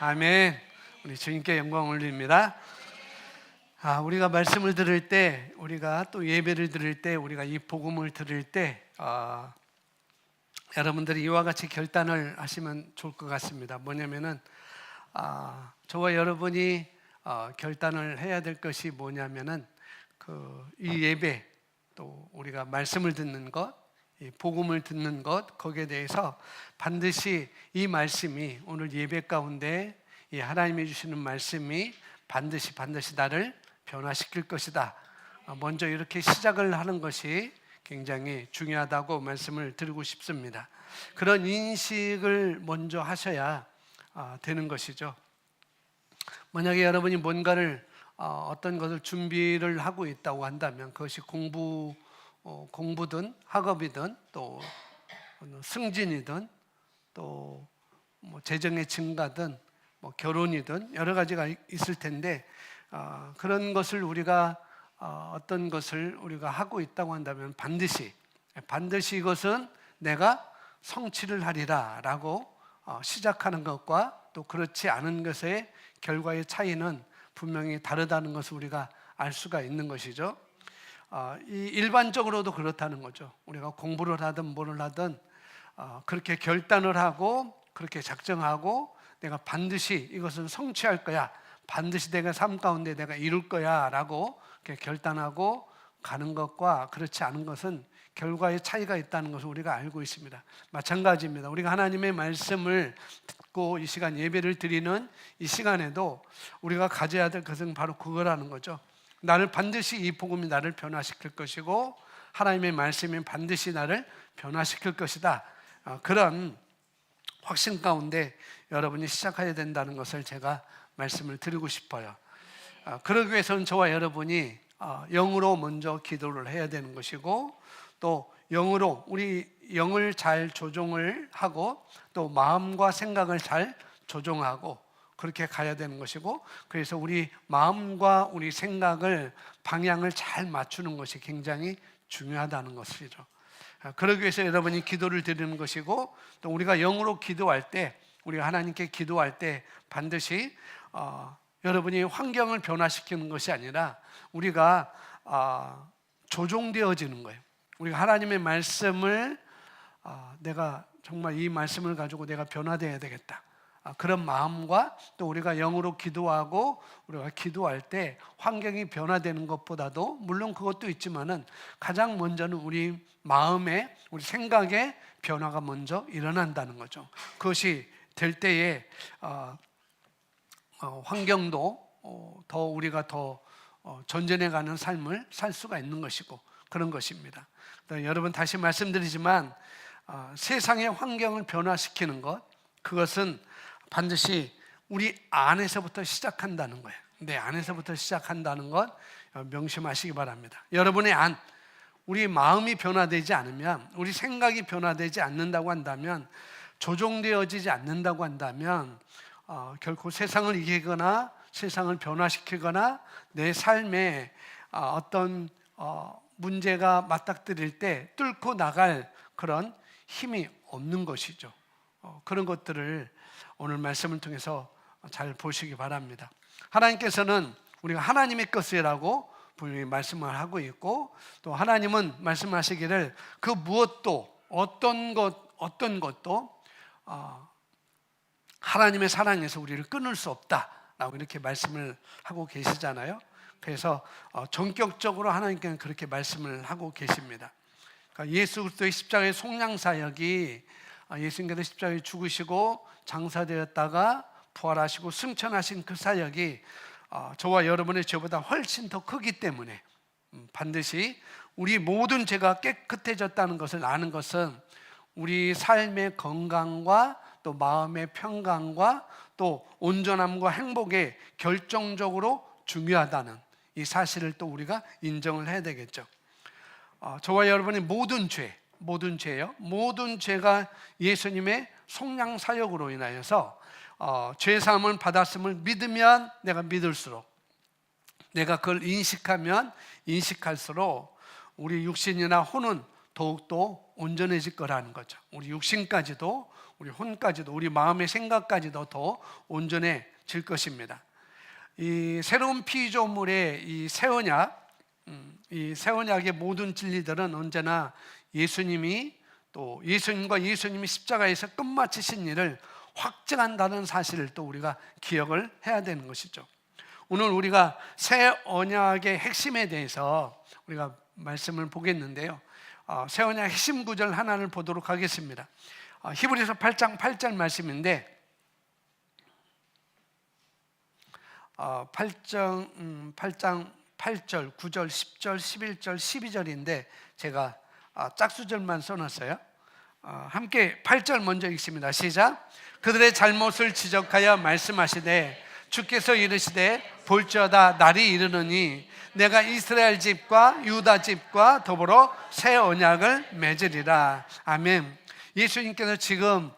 아멘. 우리 주님께 영광 올립니다. 우리가 말씀을 들을 때, 우리가 또 예배를 들을 때, 우리가 이 복음을 들을 때, 여러분들이 이와 같이 결단을 하시면 좋을 것 같습니다. 뭐냐면은 저와 여러분이 결단을 해야 될 것이 뭐냐면은 이 예배, 또 우리가 말씀을 듣는 것, 이 복음을 듣는 것, 거기에 대해서 반드시 이 말씀이 오늘 예배 가운데 이 하나님이 주시는 말씀이 반드시 나를 변화시킬 것이다. 먼저 이렇게 시작을 하는 것이 굉장히 중요하다고 말씀을 드리고 싶습니다. 그런 인식을 먼저 하셔야 되는 것이죠. 만약에 여러분이 뭔가를 어떤 것을 준비를 하고 있다고 한다면 그것이 공부든 학업이든 또 승진이든 또 재정의 증가든 결혼이든 여러 가지가 있을 텐데 그런 것을 우리가 어떤 것을 우리가 하고 있다고 한다면 반드시 이것은 내가 성취를 하리라 라고 시작하는 것과 또 그렇지 않은 것의 결과의 차이는 분명히 다르다는 것을 우리가 알 수가 있는 것이죠. 일반적으로도 그렇다는 거죠. 우리가 공부를 하든 뭐를 하든 그렇게 결단을 하고 그렇게 작정하고 내가 반드시 이것은 성취할 거야, 반드시 내가 삶 가운데 내가 이룰 거야 라고 결단하고 가는 것과 그렇지 않은 것은 결과의 차이가 있다는 것을 우리가 알고 있습니다. 마찬가지입니다. 우리가 하나님의 말씀을 듣고 이 시간 예배를 드리는 이 시간에도 우리가 가져야 될 것은 바로 그거라는 거죠. 나를 반드시 이 복음이 나를 변화시킬 것이고 하나님의 말씀이 반드시 나를 변화시킬 것이다. 그런 확신 가운데 여러분이 시작해야 된다는 것을 제가 말씀을 드리고 싶어요. 그러기 위해서는 저와 여러분이 영으로 먼저 기도를 해야 되는 것이고 또 영으로 우리 영을 잘 조종을 하고 또 마음과 생각을 잘 조종하고 그렇게 가야 되는 것이고 그래서 우리 마음과 우리 생각을 방향을 잘 맞추는 것이 굉장히 중요하다는 것이죠. 그러기 위해서 여러분이 기도를 드리는 것이고 또 우리가 영으로 기도할 때 우리가 하나님께 기도할 때 반드시 여러분이 환경을 변화시키는 것이 아니라 우리가 조종되어지는 거예요. 우리가 하나님의 말씀을 내가 정말 이 말씀을 가지고 내가 변화되어야 되겠다. 그런 마음과 또 우리가 영으로 기도하고 우리가 기도할 때 환경이 변화되는 것보다도 물론 그것도 있지만은 가장 먼저는 우리 마음에 우리 생각에 변화가 먼저 일어난다는 거죠. 그것이 될 때에 환경도 더 우리가 더 전전해가는 삶을 살 수가 있는 것이고 그런 것입니다. 여러분 다시 말씀드리지만 세상의 환경을 변화시키는 것 그것은 반드시 우리 안에서부터 시작한다는 거예요. 내 안에서부터 시작한다는 것 명심하시기 바랍니다. 여러분의 안, 우리 마음이 변화되지 않으면 우리 생각이 변화되지 않는다고 한다면 조종되어지지 않는다고 한다면 결코 세상을 이기거나 세상을 변화시키거나 내 삶에 어떤 문제가 맞닥뜨릴 때 뚫고 나갈 그런 힘이 없는 것이죠. 그런 것들을 오늘 말씀을 통해서 잘 보시기 바랍니다. 하나님께서는 우리가 하나님의 것이라고 분명히 말씀을 하고 있고 또 하나님은 말씀하시기를 그 무엇도 어떤 것도 하나님의 사랑에서 우리를 끊을 수 없다라고 이렇게 말씀을 하고 계시잖아요. 그래서 전격적으로 하나님께는 그렇게 말씀을 하고 계십니다. 그러니까 예수 그리스도의 십자가의 속량사역이 예수님께서 십자가에 죽으시고 장사되었다가 부활하시고 승천하신 그 사역이 저와 여러분의 죄보다 훨씬 더 크기 때문에 반드시 우리 모든 죄가 깨끗해졌다는 것을 아는 것은 우리 삶의 건강과 또 마음의 평강과 또 온전함과 행복에 결정적으로 중요하다는 이 사실을 또 우리가 인정을 해야 되겠죠. 저와 여러분의 모든 죄가 예수님의 속량 사역으로 인하여서 죄 사함을 받았음을 믿으면 내가 믿을수록 내가 그걸 인식하면 인식할수록 우리 육신이나 혼은 더욱더 온전해질 거라는 거죠. 우리 육신까지도 우리 혼까지도, 우리 마음의 생각까지도 더 온전해질 것입니다. 이 새로운 피조물의 이 새 언약, 이 새 언약의 모든 진리들은 언제나 예수님이, 또 예수님과 예수님이 십자가에서 끝마치신 일을 확증한다는 사실을 또 우리가 기억을 해야 되는 것이죠. 오늘 우리가 새 언약의 핵심에 대해서 우리가 말씀을 보겠는데요. 새 언약 핵심 구절 하나를 보도록 하겠습니다. 히브리서 8장 8절 말씀인데, 8장 8절, 9절, 10절, 11절, 12절인데 제가 짝수절만 써놨어요. 함께 8절 먼저 읽습니다. 시작. 그들의 잘못을 지적하여 말씀하시되 주께서 이르시되 볼지어다 날이 이르느니 내가 이스라엘 집과 유다 집과 더불어 새 언약을 맺으리라. 아멘. 예수님께서 지금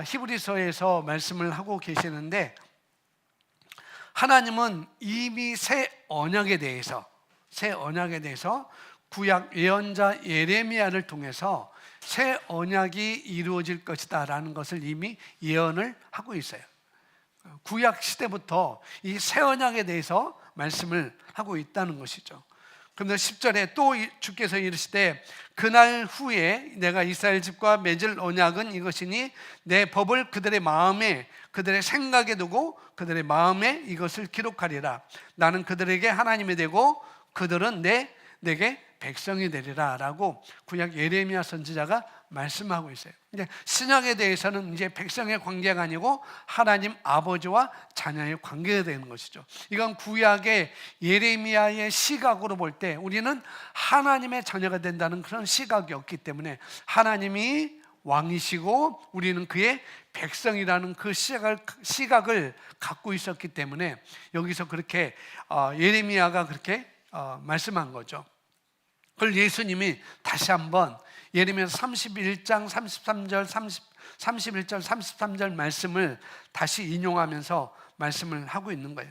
히브리서에서 말씀을 하고 계시는데, 하나님은 이미 새 언약에 대해서 구약 예언자 예레미야를 통해서 새 언약이 이루어질 것이다 라는 것을 이미 예언을 하고 있어요. 구약 시대부터 이 새 언약에 대해서 말씀을 하고 있다는 것이죠. 그런데 10절에 또 주께서 이르시되 그날 후에 내가 이스라엘 집과 맺을 언약은 이것이니 내 법을 그들의 마음에 그들의 생각에 두고 그들의 마음에 이것을 기록하리라. 나는 그들에게 하나님이 되고 그들은 내게 백성이 되리라 라고 구약 예레미야 선지자가 말씀하고 있어요. 이제 신약에 대해서는 이제 백성의 관계가 아니고 하나님 아버지와 자녀의 관계가 되는 것이죠. 이건 구약의 예레미야의 시각으로 볼 때 우리는 하나님의 자녀가 된다는 그런 시각이 없기 때문에 하나님이 왕이시고 우리는 그의 백성이라는 그 시각을 갖고 있었기 때문에 여기서 그렇게 예레미야가 그렇게 말씀한 거죠. 그걸 예수님이 다시 한번 예레미야 31장 33절 31절 33절 말씀을 다시 인용하면서 말씀을 하고 있는 거예요.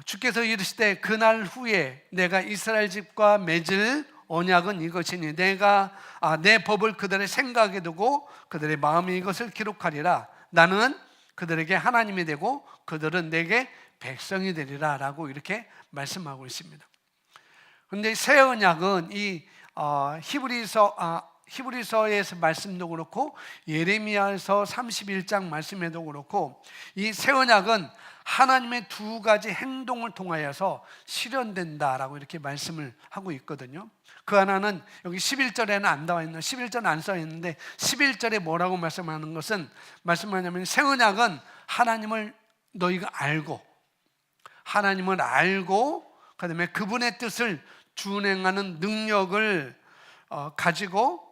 주께서 이르시되 그날 후에 내가 이스라엘 집과 맺을 언약은 이것이니 내가 내 법을 그들의 생각에 두고 그들의 마음에 이것을 기록하리라. 나는 그들에게 하나님이 되고 그들은 내게 백성이 되리라 라고 이렇게 말씀하고 있습니다. 그런데 새 언약은 이 히브리서에서 말씀도 그렇고 예레미야서 31장 말씀에도 그렇고 이 새 언약은 하나님의 두 가지 행동을 통하여서 실현된다라고 이렇게 말씀을 하고 있거든요. 그 하나는 여기 11절에는 안 나와 있는, 11절은 안 써 있는데 11절에 뭐라고 말씀하는 것은 말씀하냐면 새 언약은 하나님을 너희가 알고 하나님을 알고 그다음에 그분의 뜻을 준행하는 능력을 가지고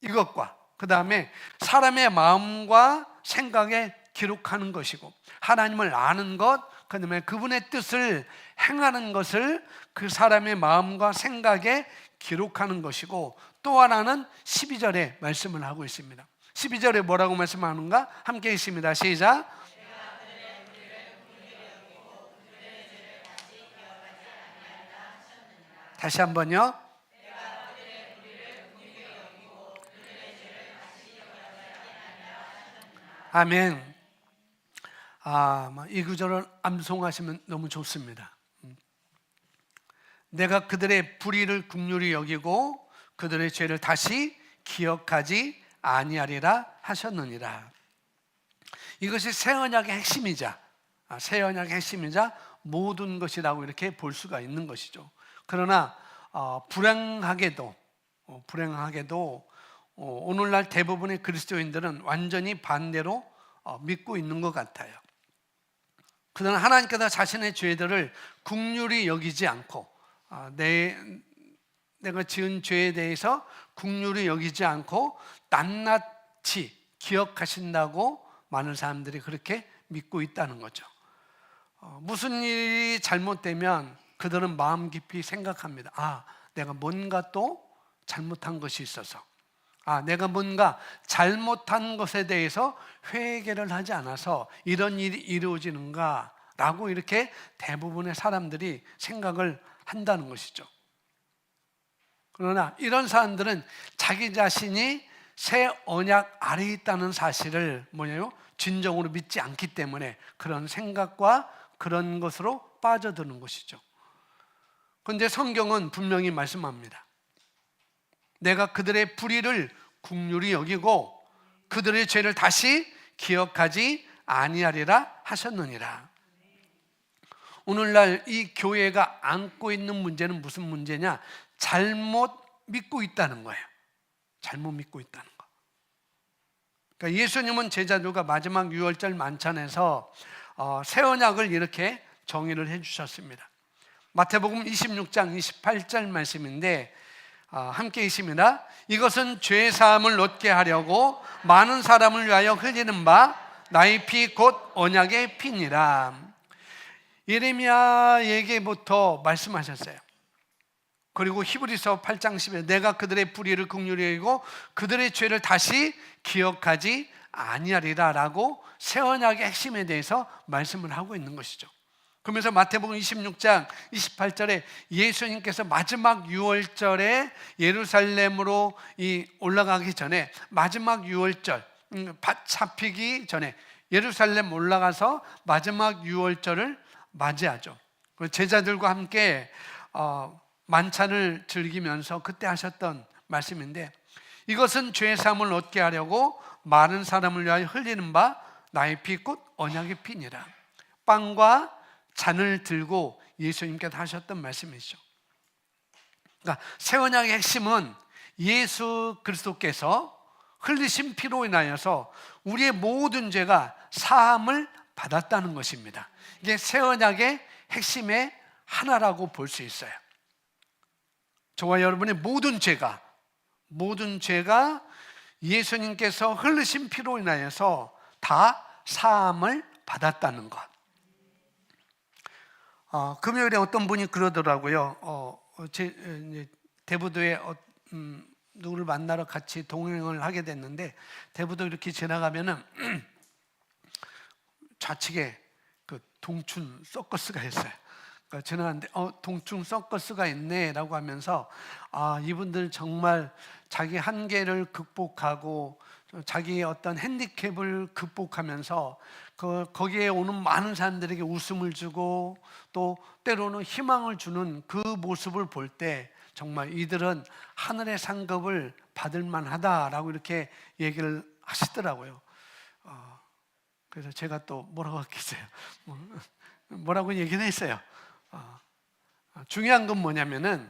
이것과 그다음에 사람의 마음과 생각에 기록하는 것이고 하나님을 아는 것 그다음에 그분의 뜻을 행하는 것을 그 사람의 마음과 생각에 기록하는 것이고 또 하나는 12절에 말씀을 하고 있습니다. 12절에 뭐라고 말씀하는가? 함께 있습니다. 시작. 다시 한번요. 아멘. 이 구절을 암송하시면 너무 좋습니다. 내가 그들의 불의를 긍휼히 여기고 그들의 죄를 다시 기억하지 아니하리라 하셨느니라. 이것이 새 언약의 핵심이자 모든 것이라고 이렇게 볼 수가 있는 것이죠. 그러나 불행하게도 오늘날 대부분의 그리스도인들은 완전히 반대로 믿고 있는 것 같아요. 그들은 하나님께서 자신의 죄들을 긍휼히 여기지 않고 내가 지은 죄에 대해서 긍휼히 여기지 않고 낱낱이 기억하신다고 많은 사람들이 그렇게 믿고 있다는 거죠. 무슨 일이 잘못되면 그들은 마음 깊이 생각합니다. 내가 뭔가 또 잘못한 것이 있어서 내가 뭔가 잘못한 것에 대해서 회개를 하지 않아서 이런 일이 이루어지는가 라고 이렇게 대부분의 사람들이 생각을 한다는 것이죠. 그러나 이런 사람들은 자기 자신이 새 언약 아래에 있다는 사실을 뭐냐요? 진정으로 믿지 않기 때문에 그런 생각과 그런 것으로 빠져드는 것이죠. 그런데 성경은 분명히 말씀합니다. 내가 그들의 불의를 긍휼히 여기고 그들의 죄를 다시 기억하지 아니하리라 하셨느니라. 오늘날 이 교회가 안고 있는 문제는 무슨 문제냐? 잘못 믿고 있다는 거예요. 잘못 믿고 있다는 거. 그러니까 예수님은 제자들과 마지막 유월절 만찬에서 새 언약을 이렇게 정의를 해주셨습니다. 마태복음 26장 28절 말씀인데 함께 있습니다. 이것은 죄 사함을 얻게 하려고 많은 사람을 위하여 흘리는 바 나의 피 곧 언약의 피니라. 예레미야에게부터 말씀하셨어요. 그리고 히브리서 8장 10에 내가 그들의 불의를 긍휼히 여기고 그들의 죄를 다시 기억하지 아니하리라 라고 새 언약의 핵심에 대해서 말씀을 하고 있는 것이죠. 그러면서 마태복음 26장 28절에 예수님께서 마지막 유월절에 예루살렘으로 올라가기 전에 마지막 유월절 밭 잡히기 전에 예루살렘 올라가서 마지막 유월절을 맞이하죠. 제자들과 함께 만찬을 즐기면서 그때 하셨던 말씀인데 이것은 죄 사함을 얻게 하려고 많은 사람을 위하여 흘리는 바 나의 피 곧 언약의 피니라. 빵과 잔을 들고 예수님께서 하셨던 말씀이죠. 그러니까 새 언약의 핵심은 예수 그리스도께서 흘리신 피로 인하여서 우리의 모든 죄가 사함을 받았다는 것입니다. 이게 새 언약의 핵심의 하나라고 볼 수 있어요. 저와 여러분의 모든 죄가 예수님께서 흘리신 피로 인하여서 다 사함을 받았다는 것. 금요일에 어떤 분이 그러더라고요. 대부도에 누구를 만나러 같이 동행을 하게 됐는데 대부도 이렇게 지나가면은 좌측에 그 동춘 서커스가 있어요. 그러니까 지나가는데 동춘 서커스가 있네라고 하면서 이분들 정말 자기 한계를 극복하고 자기의 어떤 핸디캡을 극복하면서 거기에 오는 많은 사람들에게 웃음을 주고 또 때로는 희망을 주는 그 모습을 볼 때 정말 이들은 하늘의 상급을 받을 만하다라고 이렇게 얘기를 하시더라고요. 그래서 제가 또 뭐라고 했겠어요? 뭐라고 얘기는 했어요. 중요한 건 뭐냐면은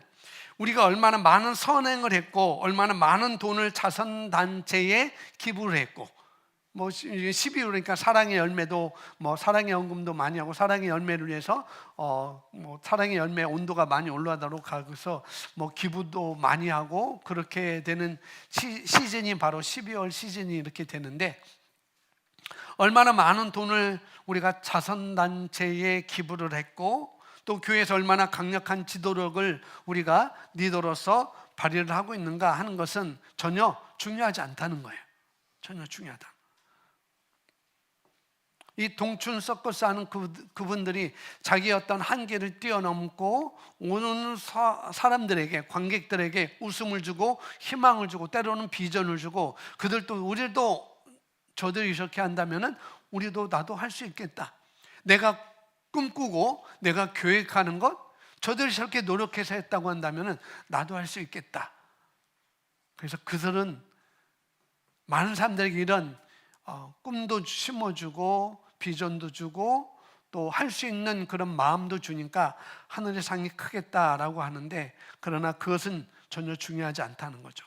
우리가 얼마나 많은 선행을 했고 얼마나 많은 돈을 자선단체에 기부를 했고 12월이니까 사랑의 열매도 사랑의 헌금도 많이 하고 사랑의 열매를 위해서 사랑의 열매 온도가 많이 올라가도록 하고서 기부도 많이 하고 그렇게 되는 시즌이 바로 12월 시즌이 이렇게 되는데 얼마나 많은 돈을 우리가 자선단체에 기부를 했고 또 교회에서 얼마나 강력한 지도력을 우리가 리더로서 발휘를 하고 있는가 하는 것은 전혀 중요하지 않다는 거예요. 전혀 중요하다. 이 동춘 서커스 하는 그분들이 자기의 어떤 한계를 뛰어넘고 오는 사람들에게 관객들에게 웃음을 주고 희망을 주고 때로는 비전을 주고 그들도 우리도 저들이 이렇게 한다면은 우리도 나도 할 수 있겠다. 내가 꿈꾸고 내가 계획하는 것 저들이 저렇게 노력해서 했다고 한다면은 나도 할 수 있겠다. 그래서 그들은 많은 사람들에게 이런 꿈도 심어주고 비전도 주고 또 할 수 있는 그런 마음도 주니까 하늘의 상이 크겠다라고 하는데 그러나 그것은 전혀 중요하지 않다는 거죠.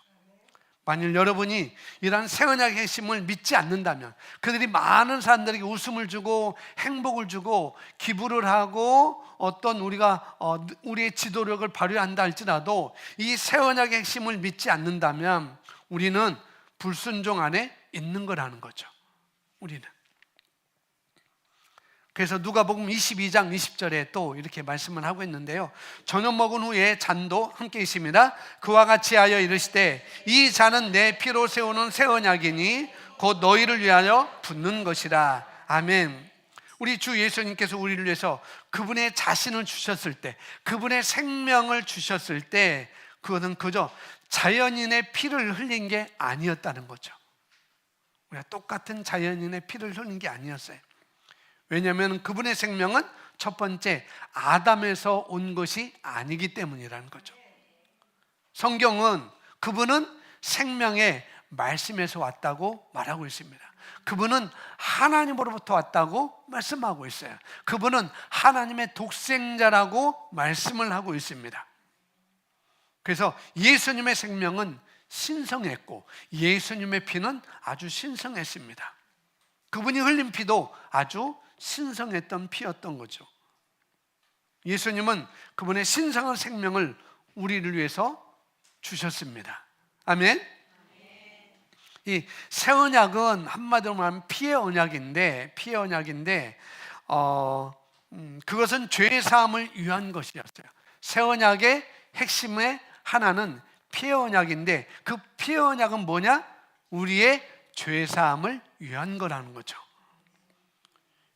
만일 여러분이 이러한 새 언약의 핵심을 믿지 않는다면 그들이 많은 사람들에게 웃음을 주고 행복을 주고 기부를 하고 어떤 우리의 지도력을 발휘한다 할지라도 이 새 언약의 핵심을 믿지 않는다면 우리는 불순종 안에 있는 거라는 거죠. 우리는. 그래서 누가복음 22장 20절에 또 이렇게 말씀을 하고 있는데요. 저녁 먹은 후에 잔도 함께 있습니다. 그와 같이 하여 이르시되 이 잔은 내 피로 세우는 새 언약이니 곧 너희를 위하여 붓는 것이라. 아멘. 우리 주 예수님께서 우리를 위해서 그분의 자신을 주셨을 때 그분의 생명을 주셨을 때 그것은 그저 자연인의 피를 흘린 게 아니었다는 거죠. 우리가 똑같은 자연인의 피를 흘린 게 아니었어요. 왜냐하면 그분의 생명은 첫 번째 아담에서 온 것이 아니기 때문이라는 거죠. 성경은 그분은 생명의 말씀에서 왔다고 말하고 있습니다. 그분은 하나님으로부터 왔다고 말씀하고 있어요. 그분은 하나님의 독생자라고 말씀을 하고 있습니다. 그래서 예수님의 생명은 신성했고 예수님의 피는 아주 신성했습니다. 그분이 흘린 피도 아주 신성했던 피였던 거죠. 예수님은 그분의 신성한 생명을 우리를 위해서 주셨습니다. 아멘. 이 새 언약은 한마디로 말하면 피의 언약인데 그것은 죄 사함을 위한 것이었어요. 새 언약의 핵심의 하나는 피의 언약인데 그 피의 언약은 뭐냐? 우리의 죄 사함을 위한 거라는 거죠.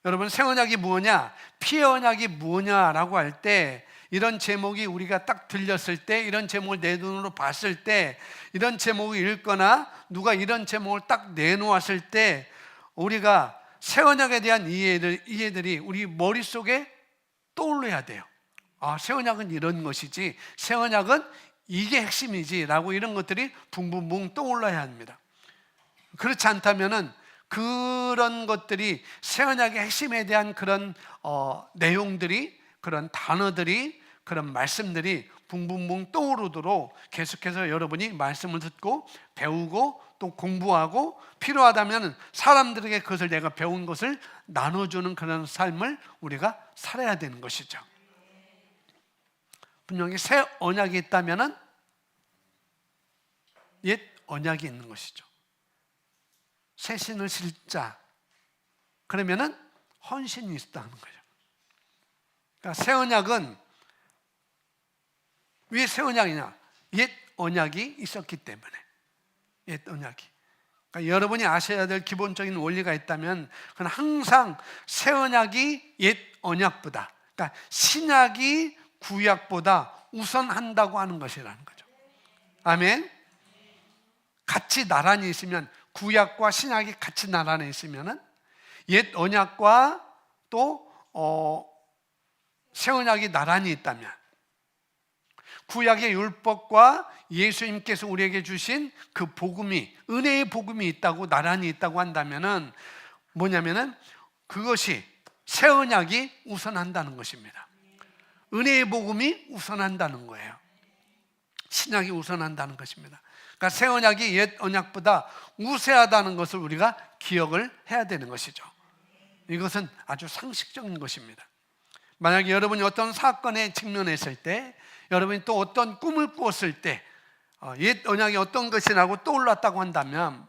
여러분, 새 언약이 뭐냐? 피의 언약이 뭐냐라고 할 때 이런 제목이 우리가 딱 들렸을 때, 이런 제목을 내 눈으로 봤을 때, 이런 제목을 읽거나 누가 이런 제목을 딱 내놓았을 때 우리가 새 언약에 대한 이해들이 우리 머릿속에 떠올려야 돼요. 아, 새 언약은 이런 것이지, 새 언약은 이게 핵심이지 라고 이런 것들이 붕붕붕 떠올라야 합니다. 그렇지 않다면은 그런 것들이 새 언약의 핵심에 대한 그런 내용들이, 그런 단어들이, 그런 말씀들이 붕붕붕 떠오르도록 계속해서 여러분이 말씀을 듣고 배우고 또 공부하고 필요하다면 사람들에게 그것을 내가 배운 것을 나눠주는 그런 삶을 우리가 살아야 되는 것이죠. 분명히 새 언약이 있다면 옛 언약이 있는 것이죠. 새 신을 신자, 그러면은 헌신이 있다는 거죠. 그러니까 새 언약은 왜 새 언약이냐? 옛 언약이 있었기 때문에. 옛 언약이. 그러니까 여러분이 아셔야 될 기본적인 원리가 있다면 그건 항상 새 언약이 옛 언약보다, 그러니까 신약이 구약보다 우선한다고 하는 것이라는 거죠. 아멘. 같이 나란히 있으면, 구약과 신약이 같이 나란히 있으면은 옛 언약과 또 새 언약이 나란히 있다면, 구약의 율법과 예수님께서 우리에게 주신 그 복음이, 은혜의 복음이 있다고, 나란히 있다고 한다면은 뭐냐면은 그것이 새 언약이 우선한다는 것입니다. 은혜의 복음이 우선한다는 거예요. 신약이 우선한다는 것입니다. 그러니까 새 언약이 옛 언약보다 우세하다는 것을 우리가 기억을 해야 되는 것이죠. 이것은 아주 상식적인 것입니다. 만약에 여러분이 어떤 사건에 직면했을 때, 여러분이 또 어떤 꿈을 꾸었을 때 옛 언약이 어떤 것이라고 떠올랐다고 한다면,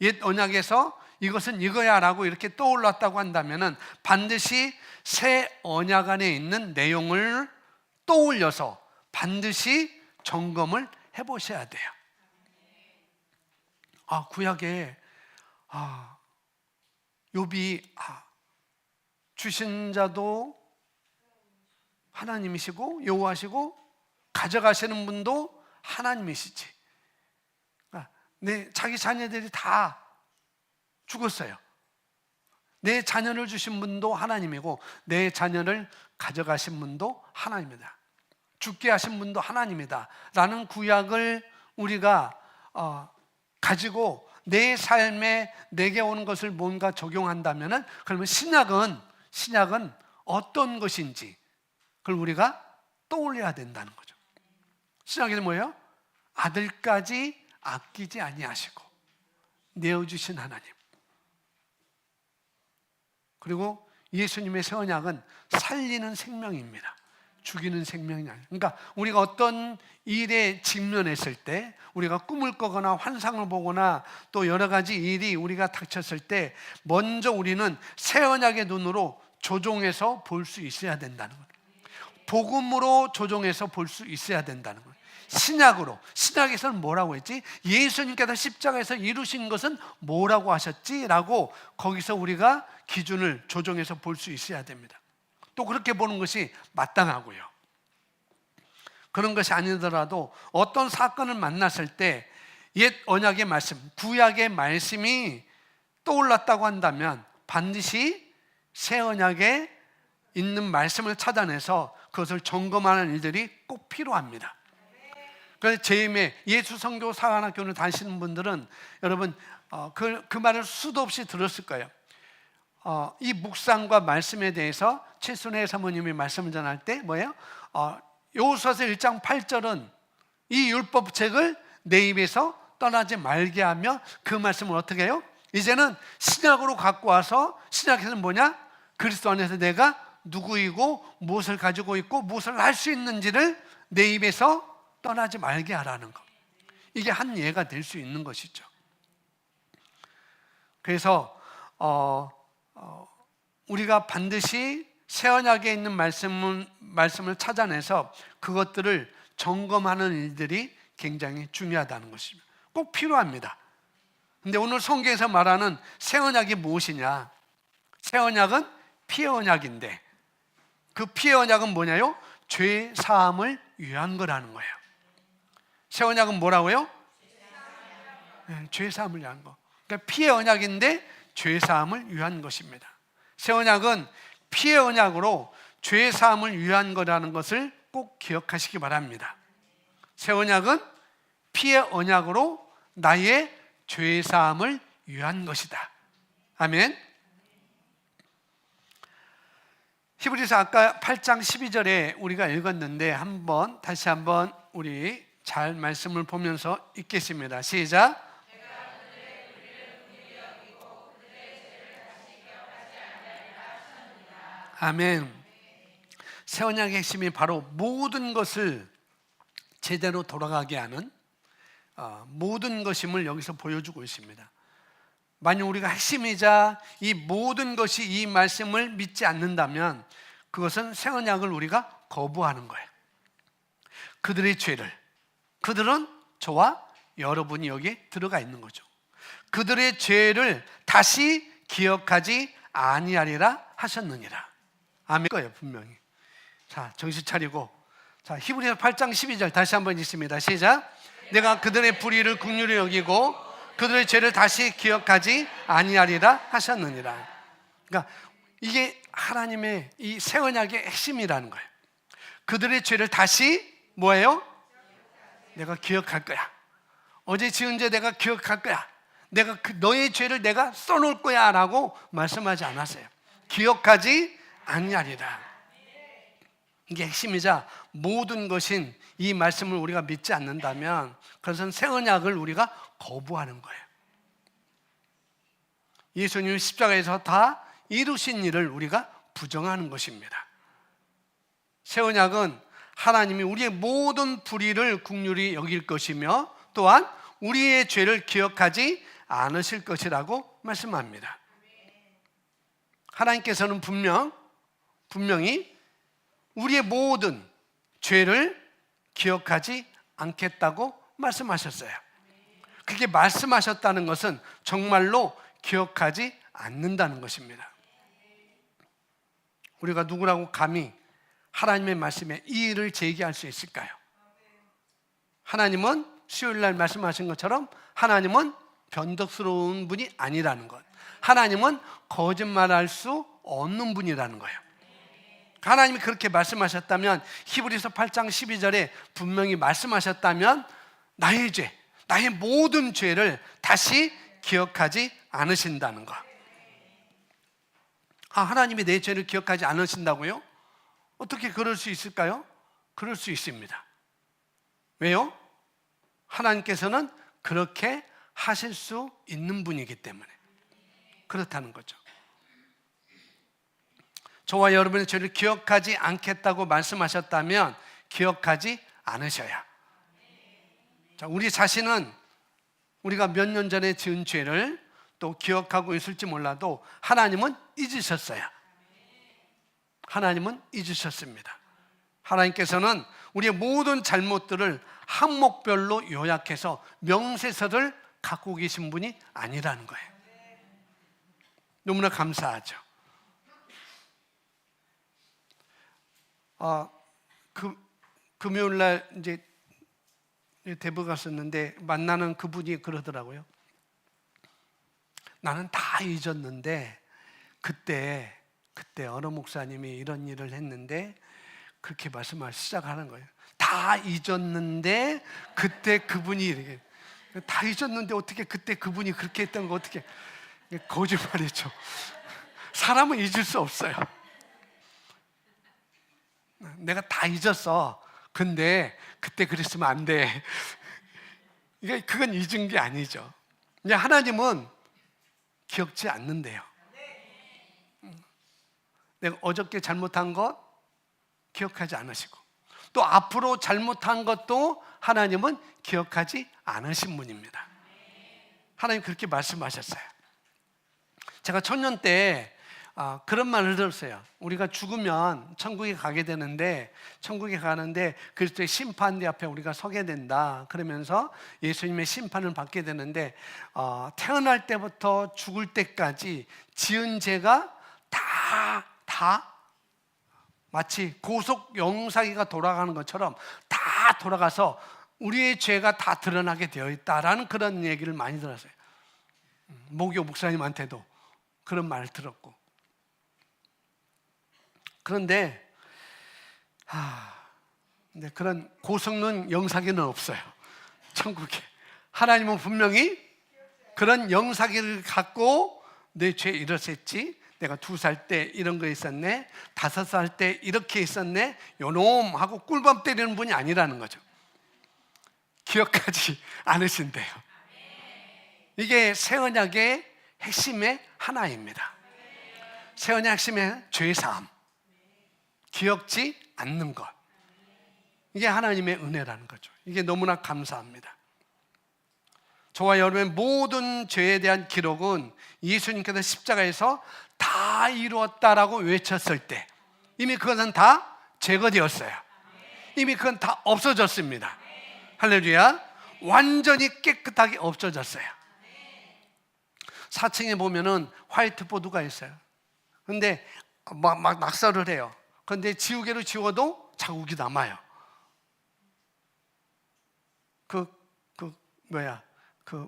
옛 언약에서 이것은 이거야 라고 이렇게 떠올랐다고 한다면 반드시 새 언약 안에 있는 내용을 떠올려서 반드시 점검을 해보셔야 돼요. 구약에 욥이 주신 자도 하나님이시고 여호와시고 가져가시는 분도 하나님이시지. 자기 자녀들이 다 죽었어요. 내 자녀를 주신 분도 하나님이고 내 자녀를 가져가신 분도 하나님이다. 죽게 하신 분도 하나님이다 라는 구약을 우리가 가지고 내 삶에 내게 오는 것을 뭔가 적용한다면, 그러면 신약은 어떤 것인지 그걸 우리가 떠올려야 된다는 거죠. 신약에는 뭐예요? 아들까지 아끼지 아니하시고 내어주신 하나님. 그리고 예수님의 새 언약은 살리는 생명입니다. 죽이는 생명이 아니에요. 그러니까 우리가 어떤 일에 직면했을 때, 우리가 꿈을 꾸거나 환상을 보거나 또 여러 가지 일이 우리가 닥쳤을 때 먼저 우리는 새 언약의 눈으로 조종해서 볼 수 있어야 된다는 거예요. 복음으로 조종해서 볼 수 있어야 된다는 거예요. 신약에서는 뭐라고 했지? 예수님께서 십자가에서 이루신 것은 뭐라고 하셨지? 라고 거기서 우리가 기준을 조정해서 볼 수 있어야 됩니다. 또 그렇게 보는 것이 마땅하고요. 그런 것이 아니더라도 어떤 사건을 만났을 때 옛 언약의 말씀, 구약의 말씀이 떠올랐다고 한다면 반드시 새 언약에 있는 말씀을 찾아내서 그것을 점검하는 일들이 꼭 필요합니다. 그래서 제임의 예수 선교 사관학교를 다니시는 분들은 여러분 그 말을 수도 없이 들었을 거예요. 이 묵상과 말씀에 대해서 최순애 사모님이 말씀을 전할 때 뭐예요? 여호수아서 1장 8절은 이 율법책을 내 입에서 떠나지 말게 하며 그 말씀을 어떻게 해요? 이제는 신약으로 갖고 와서 신약에서는 뭐냐? 그리스도 안에서 내가 누구이고 무엇을 가지고 있고 무엇을 할 수 있는지를 내 입에서 떠나지 말게 하라는 것. 이게 한 예가 될 수 있는 것이죠. 그래서 우리가 반드시 새 언약에 있는 말씀을 찾아내서 그것들을 점검하는 일들이 굉장히 중요하다는 것입니다. 꼭 필요합니다. 근데 오늘 성경에서 말하는 새 언약이 무엇이냐? 새 언약은 피의 언약인데 그 피의 언약은 뭐냐요? 죄 사함을 위한 거라는 거예요. 새 언약은 뭐라고요? 네, 죄 사함을 위한 거. 그러니까 피의 언약인데 죄 사함을 위한 것입니다. 새 언약은 피의 언약으로 죄 사함을 위한 거라는 것을 꼭 기억하시기 바랍니다. 새 언약은 피의 언약으로 나의 죄 사함을 위한 것이다. 아멘. 히브리서 아까 8장 12절에 우리가 읽었는데 다시 한번 우리 잘 말씀을 보면서 읽겠습니다. 시작. 아멘. 새 언약의 핵심이 바로 모든 것을 제대로 돌아가게 하는 모든 것임을 여기서 보여주고 있습니다. 만약 우리가 핵심이자 이 모든 것이 이 말씀을 믿지 않는다면 그것은 새 언약을 우리가 거부하는 거예요. 그들의 죄를, 그들은 저와 여러분이 여기에 들어가 있는 거죠. 그들의 죄를 다시 기억하지 아니하리라 하셨느니라. 아멘 거예요, 분명히. 자, 정신 차리고. 자, 히브리서 8장 12절 다시 한번 읽습니다. 시작. 내가 그들의 불의를 긍휼히 여기고 그들의 죄를 다시 기억하지 아니하리라 하셨느니라. 그러니까 이게 하나님의 이 새 언약의 핵심이라는 거예요. 그들의 죄를 다시 뭐예요? 내가 기억할 거야. 어제 지은 죄 내가 기억할 거야. 내가 너의 죄를 내가 써놓을 거야 라고 말씀하지 않았어요. 기억하지 아니하리라. 이게 핵심이자 모든 것인 이 말씀을 우리가 믿지 않는다면 그것은 새 언약을 우리가 거부하는 거예요. 예수님이 십자가에서 다 이루신 일을 우리가 부정하는 것입니다. 새 언약은 하나님이 우리의 모든 불의를 긍휼히 여길 것이며 또한 우리의 죄를 기억하지 않으실 것이라고 말씀합니다. 하나님께서는 분명히 우리의 모든 죄를 기억하지 않겠다고 말씀하셨어요. 그렇게 말씀하셨다는 것은 정말로 기억하지 않는다는 것입니다. 우리가 누구라고 감히 하나님의 말씀에 이의를 제기할 수 있을까요? 하나님은 수요일날 말씀하신 것처럼 하나님은 변덕스러운 분이 아니라는 것, 하나님은 거짓말할 수 없는 분이라는 거예요. 하나님이 그렇게 말씀하셨다면 히브리서 8장 12절에 분명히 말씀하셨다면 나의 죄, 나의 모든 죄를 다시 기억하지 않으신다는 것. 하나님이 내 죄를 기억하지 않으신다고요? 어떻게 그럴 수 있을까요? 그럴 수 있습니다. 왜요? 하나님께서는 그렇게 하실 수 있는 분이기 때문에 그렇다는 거죠. 저와 여러분의 죄를 기억하지 않겠다고 말씀하셨다면 기억하지 않으셔야. 자, 우리 자신은 우리가 몇 년 전에 지은 죄를 또 기억하고 있을지 몰라도 하나님은 잊으셨어요. 하나님은 잊으셨습니다. 하나님께서는 우리의 모든 잘못들을 항목별로 요약해서 명세서를 갖고 계신 분이 아니라는 거예요. 너무나 감사하죠. 금요일 날 이제 대부 갔었는데 만나는 그분이 그러더라고요. 나는 다 잊었는데 그때 어느 목사님이 이런 일을 했는데 그렇게 말씀을 시작하는 거예요. 다 잊었는데 그때 그분이 이렇게, 다 잊었는데 어떻게 그때 그분이 그렇게 했던 거 어떻게, 거짓말이죠. 사람은 잊을 수 없어요. 내가 다 잊었어. 근데 그때 그랬으면 안 돼. 그건 잊은 게 아니죠. 근데 하나님은 기억지 않는데요. 내가 어저께 잘못한 것 기억하지 않으시고, 또 앞으로 잘못한 것도 하나님은 기억하지 않으신 분입니다. 하나님 그렇게 말씀하셨어요. 제가 청년 때 그런 말을 들었어요. 우리가 죽으면 천국에 가게 되는데, 천국에 가는데 그리스도의 심판대 앞에 우리가 서게 된다. 그러면서 예수님의 심판을 받게 되는데, 태어날 때부터 죽을 때까지 지은 죄가 다 마치 고속 영사기가 돌아가는 것처럼 다 돌아가서 우리의 죄가 다 드러나게 되어 있다라는 그런 얘기를 많이 들었어요. 모교 목사님한테도 그런 말을 들었고. 그런데 근데 그런 고성능 영사기는 없어요, 천국에. 하나님은 분명히 그런 영사기를 갖고 내 죄 이랬었지, 내가 2살 때 이런 거 있었네, 5살 때 이렇게 있었네, 요놈 하고 꿀밤 때리는 분이 아니라는 거죠. 기억하지 않으신대요. 이게 새 언약의 핵심의 하나입니다. 새 언약 핵심의 죄사함, 기억지 않는 것. 이게 하나님의 은혜라는 거죠. 이게 너무나 감사합니다. 저와 여러분의 모든 죄에 대한 기록은 예수님께서 십자가에서 다 이루었다라고 외쳤을 때 이미 그것은 다 제거되었어요. 이미 그건 다 없어졌습니다. 할렐루야. 완전히 깨끗하게 없어졌어요. 4층에 보면은 화이트보드가 있어요. 근데 막 낙서를 해요. 그런데 지우개로 지워도 자국이 남아요.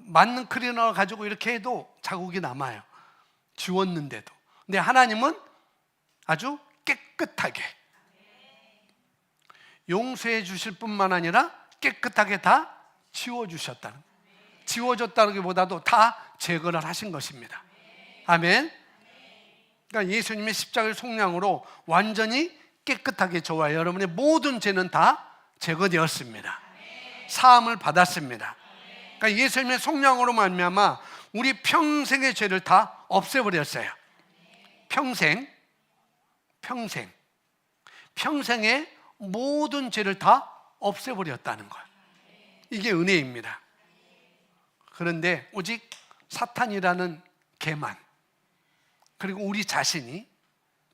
맞는 클리너 가지고 이렇게 해도 자국이 남아요. 지웠는데도. 근데 하나님은 아주 깨끗하게 용서해 주실 뿐만 아니라 깨끗하게 다 지워주셨다는, 지워줬다는 것보다도 다 제거를 하신 것입니다. 아멘. 그러니까 예수님의 십자가의 속량으로 완전히 깨끗하게 저와 여러분의 모든 죄는 다 제거되었습니다. 사함을 받았습니다. 그러니까 예수님의 속량으로 말미암아 우리 평생의 죄를 다 없애버렸어요. 평생의 모든 죄를 다 없애버렸다는 것. 이게 은혜입니다. 그런데 오직 사탄이라는 개만, 그리고 우리 자신이,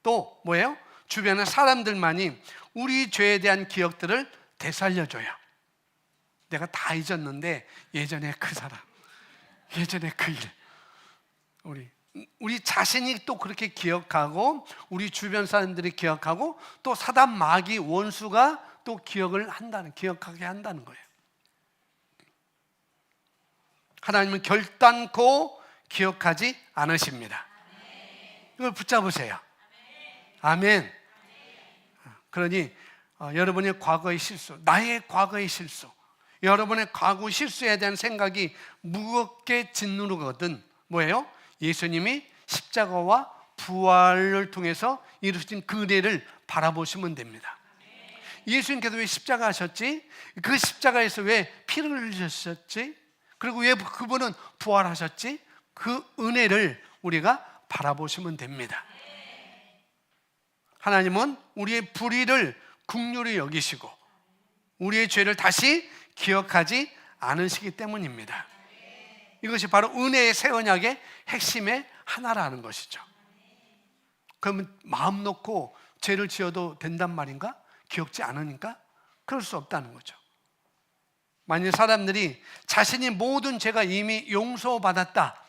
또 뭐예요? 주변의 사람들만이 우리 죄에 대한 기억들을 되살려줘요. 내가 다 잊었는데 예전에 그 사람, 예전에 그 일, 우리 자신이 또 그렇게 기억하고, 우리 주변 사람들이 기억하고, 또 사단 마귀 원수가 또 기억하게 한다는 거예요. 하나님은 결단코 기억하지 않으십니다. 이걸 붙잡으세요. 아멘. 그러니 여러분의 과거의 실수, 나의 과거의 실수, 여러분의 과거 실수에 대한 생각이 무겁게 짓누르거든 뭐예요? 예수님이 십자가와 부활을 통해서 이루신 그 은혜를 바라보시면 됩니다. 예수님께서 왜 십자가 하셨지? 그 십자가에서 왜 피를 흘리셨지? 그리고 왜 그분은 부활하셨지? 그 은혜를 우리가 바라보시면 됩니다. 하나님은 우리의 불의를 긍휼히 여기시고 우리의 죄를 다시 기억하지 않으시기 때문입니다. 이것이 바로 은혜의 새 언약의 핵심의 하나라는 것이죠. 그러면 마음 놓고 죄를 지어도 된단 말인가? 기억지 않으니까? 그럴 수 없다는 거죠. 만일 사람들이 자신이 모든 죄가 이미 용서받았다,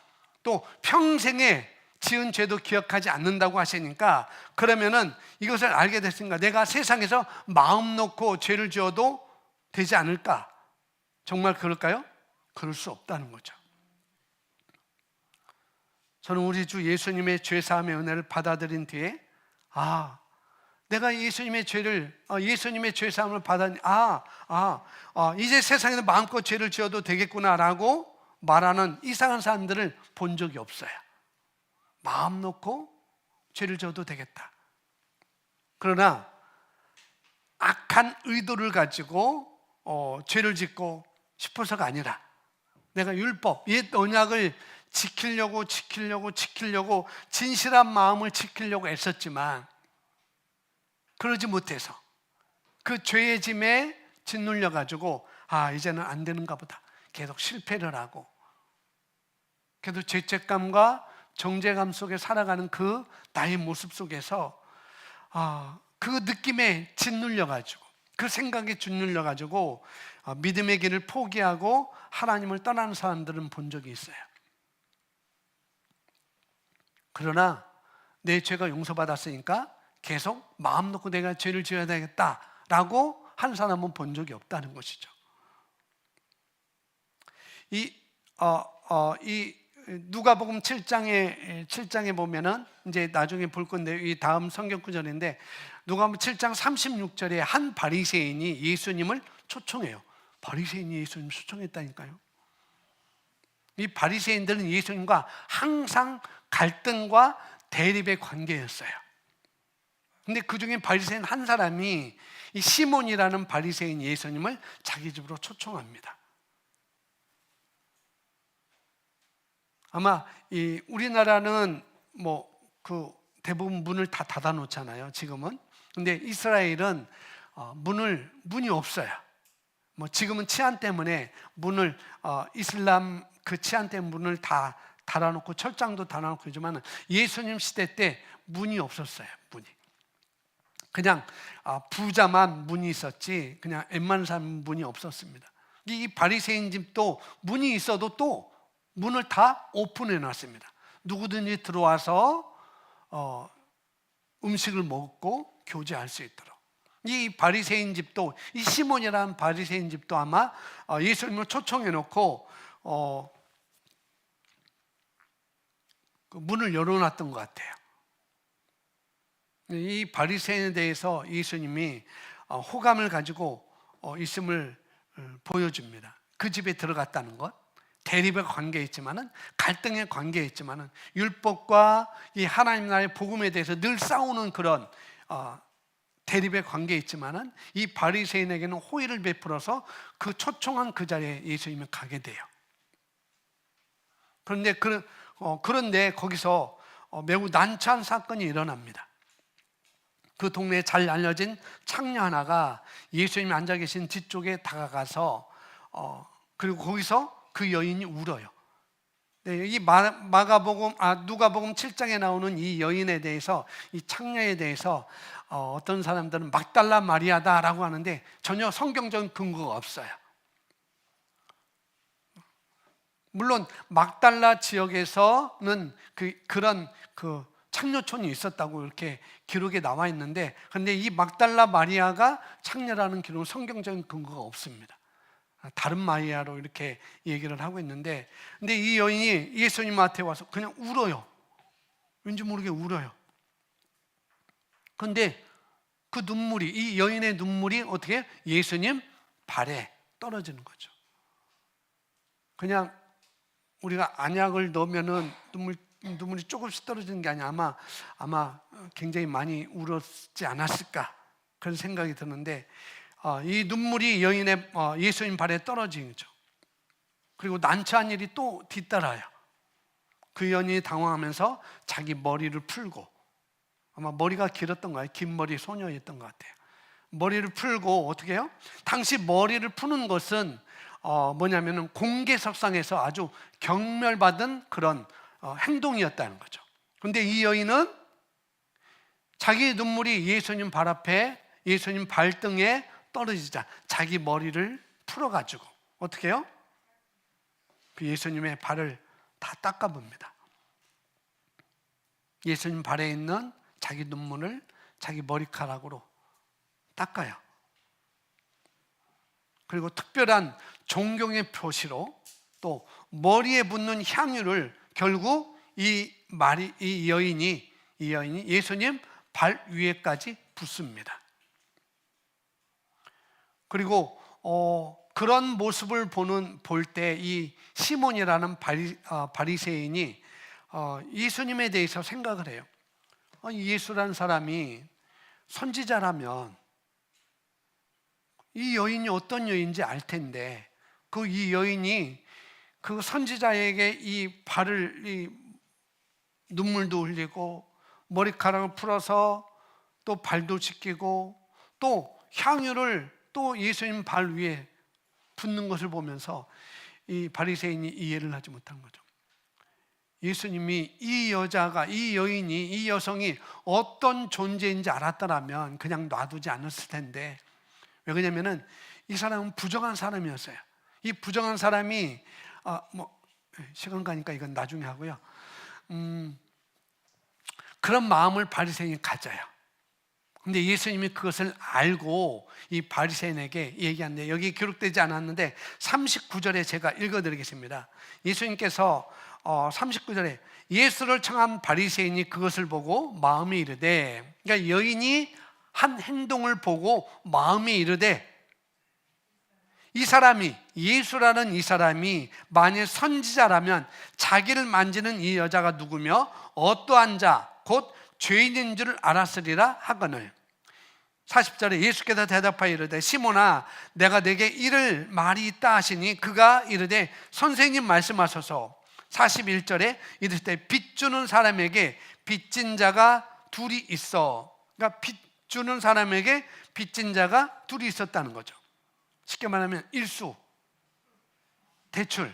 또 평생에 지은 죄도 기억하지 않는다고 하시니까, 그러면은 이것을 알게 됐으니까 내가 세상에서 마음 놓고 죄를 지어도 되지 않을까? 정말 그럴까요? 그럴 수 없다는 거죠. 저는 우리 주 예수님의 죄사함의 은혜를 받아들인 뒤에, 내가 예수님의 죄사함을 받았니, 이제 세상에서 마음껏 죄를 지어도 되겠구나라고 말하는 이상한 사람들을 본 적이 없어요. 마음 놓고 죄를 지어도 되겠다. 그러나 악한 의도를 가지고 죄를 짓고 싶어서가 아니라, 내가 율법, 옛 언약을 지키려고 진실한 마음을 지키려고 애썼지만 그러지 못해서 그 죄의 짐에 짓눌려 가지고 이제는 안 되는가 보다, 계속 실패를 하고 계속 죄책감과 정죄감 속에 살아가는 그 나의 모습 속에서 그 느낌에 짓눌려 가지고, 그 생각에 짓눌려 가지고 믿음의 길을 포기하고 하나님을 떠나는 사람들은 본 적이 있어요. 그러나 내 죄가 용서받았으니까 계속 마음 놓고 내가 죄를 지어야 되겠다라고 한 사람은 본 적이 없다는 것이죠. 이 누가복음 7장에 보면은 이제 나중에 볼 건데, 이 다음 성경 구절인데, 누가복음 7장 36절에 한 바리새인이 예수님을 초청해요. 바리새인이 예수님을 초청했다니까요. 이 바리새인들은 예수님과 항상 갈등과 대립의 관계였어요. 근데 그 중에 바리새인 한 사람이, 이 시몬이라는 바리새인 예수님을 자기 집으로 초청합니다. 아마 이 우리나라는 대부분 문을 다 닫아 놓잖아요, 지금은. 근데 이스라엘은 문이 없어요. 지금은 치안 때문에 문을 이슬람 그 치안 때문에 문을 다 달아놓고 철장도 달아놓고 하지만, 예수님 시대 때 문이 없었어요. 문이 그냥 부자만 문이 있었지, 그냥 웬만한 사람은 문이 없었습니다. 이 바리새인 집도 문이 있어도 또 문을 다 오픈해 놨습니다. 누구든지 들어와서 음식을 먹고 교제할 수 있도록. 이 바리새인 집도, 이 시몬이라는 바리새인 집도 아마 예수님을 초청해 놓고 그 문을 열어놨던 것 같아요. 이 바리새인에 대해서 예수님이 호감을 가지고 있음을 보여줍니다. 그 집에 들어갔다는 것, 대립의 관계에 있지만은, 갈등의 관계에 있지만은, 율법과 이 하나님 나라의 복음에 대해서 늘 싸우는 그런 대립의 관계에 있지만은, 이 바리새인에게는 호의를 베풀어서 그 초청한 그 자리에 예수님이 가게 돼요. 그런데 거기서 매우 난처한 사건이 일어납니다. 그 동네에 잘 알려진 창녀 하나가 예수님이 앉아 계신 뒤쪽에 다가가서 그리고 거기서 그 여인이 울어요. 이 누가복음 7장에 나오는 이 여인에 대해서, 이 창녀에 대해서 어떤 사람들은 막달라 마리아다라고 하는데 전혀 성경적인 근거가 없어요. 물론 막달라 지역에서는 그런 창녀촌이 있었다고 이렇게 기록에 나와 있는데, 그런데 이 막달라 마리아가 창녀라는 기록은 성경적인 근거가 없습니다. 다른 마리아로 이렇게 얘기를 하고 있는데, 근데 이 여인이 예수님한테 와서 그냥 울어요. 왠지 모르게 울어요. 그런데 그 눈물이, 이 여인의 눈물이 어떻게 예수님 발에 떨어지는 거죠. 그냥 우리가 안약을 넣으면은 눈물이 조금씩 떨어지는 게 아니라 아마 굉장히 많이 울었지 않았을까, 그런 생각이 드는데, 이 눈물이 여인의 예수님 발에 떨어진 거죠. 그리고 난처한 일이 또 뒤따라요. 그 여인이 당황하면서 자기 머리를 풀고, 아마 머리가 길었던 거예요. 긴 머리 소녀였던 것 같아요. 머리를 풀고 어떻게 해요? 당시 머리를 푸는 것은 뭐냐면은 공개석상에서 아주 경멸받은 그런 행동이었다는 거죠. 그런데 이 여인은 자기 눈물이 예수님 발 앞에, 예수님 발등에 떨어지자 자기 머리를 풀어가지고 어떻게 해요? 그 예수님의 발을 다 닦아봅니다. 예수님 발에 있는 자기 눈물을 자기 머리카락으로 닦아요. 그리고 특별한 존경의 표시로 또 머리에 붓는 향유를 결국 이 여인이 예수님 발 위에까지 붓습니다. 그리고 그런 모습을 볼 때 이 시몬이라는 바리새인이 예수님에 대해서 생각을 해요. 예수라는 사람이 선지자라면 이 여인이 어떤 여인인지 알 텐데 이 여인이 그 선지자에게 이 발을 눈물도 흘리고 머리카락을 풀어서 또 발도 씻기고 또 향유를 또 예수님 발 위에 붓는 것을 보면서 이 바리새인이 이해를 하지 못한 거죠. 예수님이 이 여인이, 이 여성이 어떤 존재인지 알았더라면 그냥 놔두지 않았을 텐데, 왜 그러냐면은 이 사람은 부정한 사람이었어요. 이 부정한 사람이 시간 가니까 이건 나중에 하고요. 그런 마음을 바리새인이 가져요. 근데 예수님이 그것을 알고 이 바리새인에게 얘기하는데, 여기 기록되지 않았는데 39절에 제가 읽어드리겠습니다. 예수님께서 39절에 예수를 청한 바리새인이 그것을 보고 마음에 이르되, 그러니까 여인이 한 행동을 보고 마음에 이르되, 이 사람이, 예수라는 이 사람이 만일 선지자라면 자기를 만지는 이 여자가 누구며 어떠한 자 곧 죄인인 줄 알았으리라 하거늘. 40절에 예수께서 대답하여 이르되 시몬아 내가 네게 이를 말이 있다 하시니 그가 이르되 선생님 말씀하소서. 41절에 이르되 빚 주는 사람에게 빚진 자가 둘이 있어. 그러니까 빚 주는 사람에게 빚진 자가 둘이 있었다는 거죠. 쉽게 말하면 일수, 대출.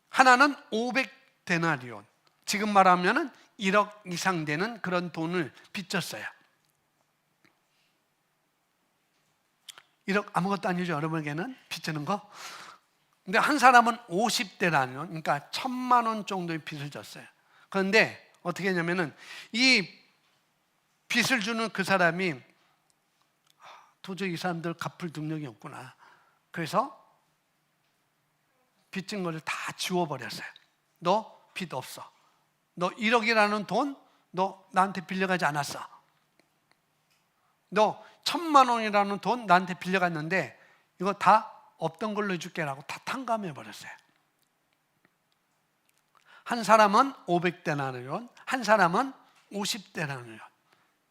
하나는 500데나리온, 지금 말하면 1억 이상 되는 그런 돈을 빚졌어요. 1억 아무것도 아니죠, 여러분에게는 빚지는 거. 근데 한 사람은 50데나리온, 그러니까 1,000만 원 정도의 빚을 졌어요. 그런데 어떻게 했냐면은 이 빚을 주는 그 사람이 도저히 이 사람들 갚을 능력이 없구나. 그래서 빚진 거를 다 지워버렸어요. 너 빚 없어. 너 1억이라는 돈 너 나한테 빌려가지 않았어. 너 1,000만 원이라는 돈 나한테 빌려갔는데 이거 다 없던 걸로 해줄게라고 다 탕감해버렸어요. 한 사람은 500데나리온, 한 사람은 50데나리온.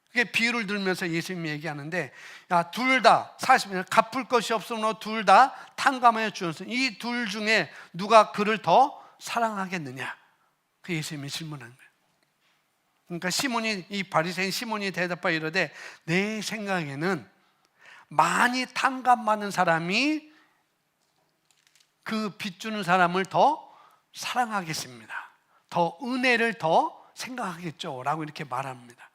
그게 비유를 들면서 예수님이 얘기하는데, 야, 둘 다 40년 갚을 것이 없으므로 둘 다 탕감해 주었으니 이 둘 중에 누가 그를 더 사랑하겠느냐? 그 예수님이 질문한 거예요. 그러니까 이 바리새인 시몬이 대답하여 이르되 내 생각에는 많이 탕감받는 사람이 그 빚 주는 사람을 더 사랑하겠습니다. 더 은혜를 더 생각하겠죠 라고 이렇게 말합니다.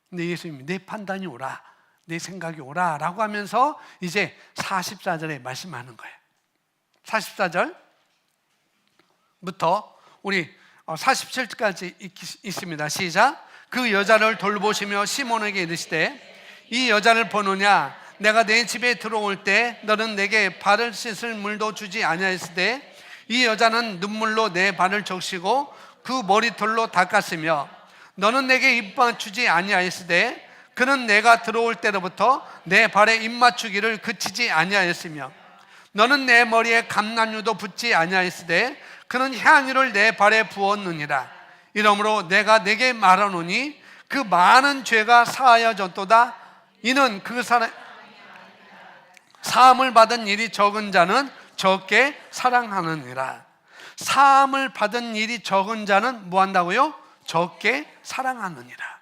근데 예수님이 내 판단이 옳아, 내 생각이 옳아 라고 하면서 이제 44절에 말씀하는 거예요. 44절부터 우리 47절까지 있습니다. 시작. 그 여자를 돌보시며 시몬에게 이르시되 이 여자를 보느냐? 내가 내 집에 들어올 때 너는 내게 발을 씻을 물도 주지 아니하였으되 이 여자는 눈물로 내 발을 적시고 그 머리털로 닦았으며 너는 내게 입 맞추지 아니하였으되 그는 내가 들어올 때로부터 내 발에 입 맞추기를 그치지 아니하였으며 너는 내 머리에 감람유도 붓지 아니하였으되 그는 향유를 내 발에 부었느니라. 이러므로 내가 내게 말하노니 그 많은 죄가 사하여졌도다. 이는 그 사람 사함을 받은 일이 적은 자는 적게 사랑하느니라. 사함을 받은 일이 적은 자는 뭐 한다고요? 적게 사랑하느니라.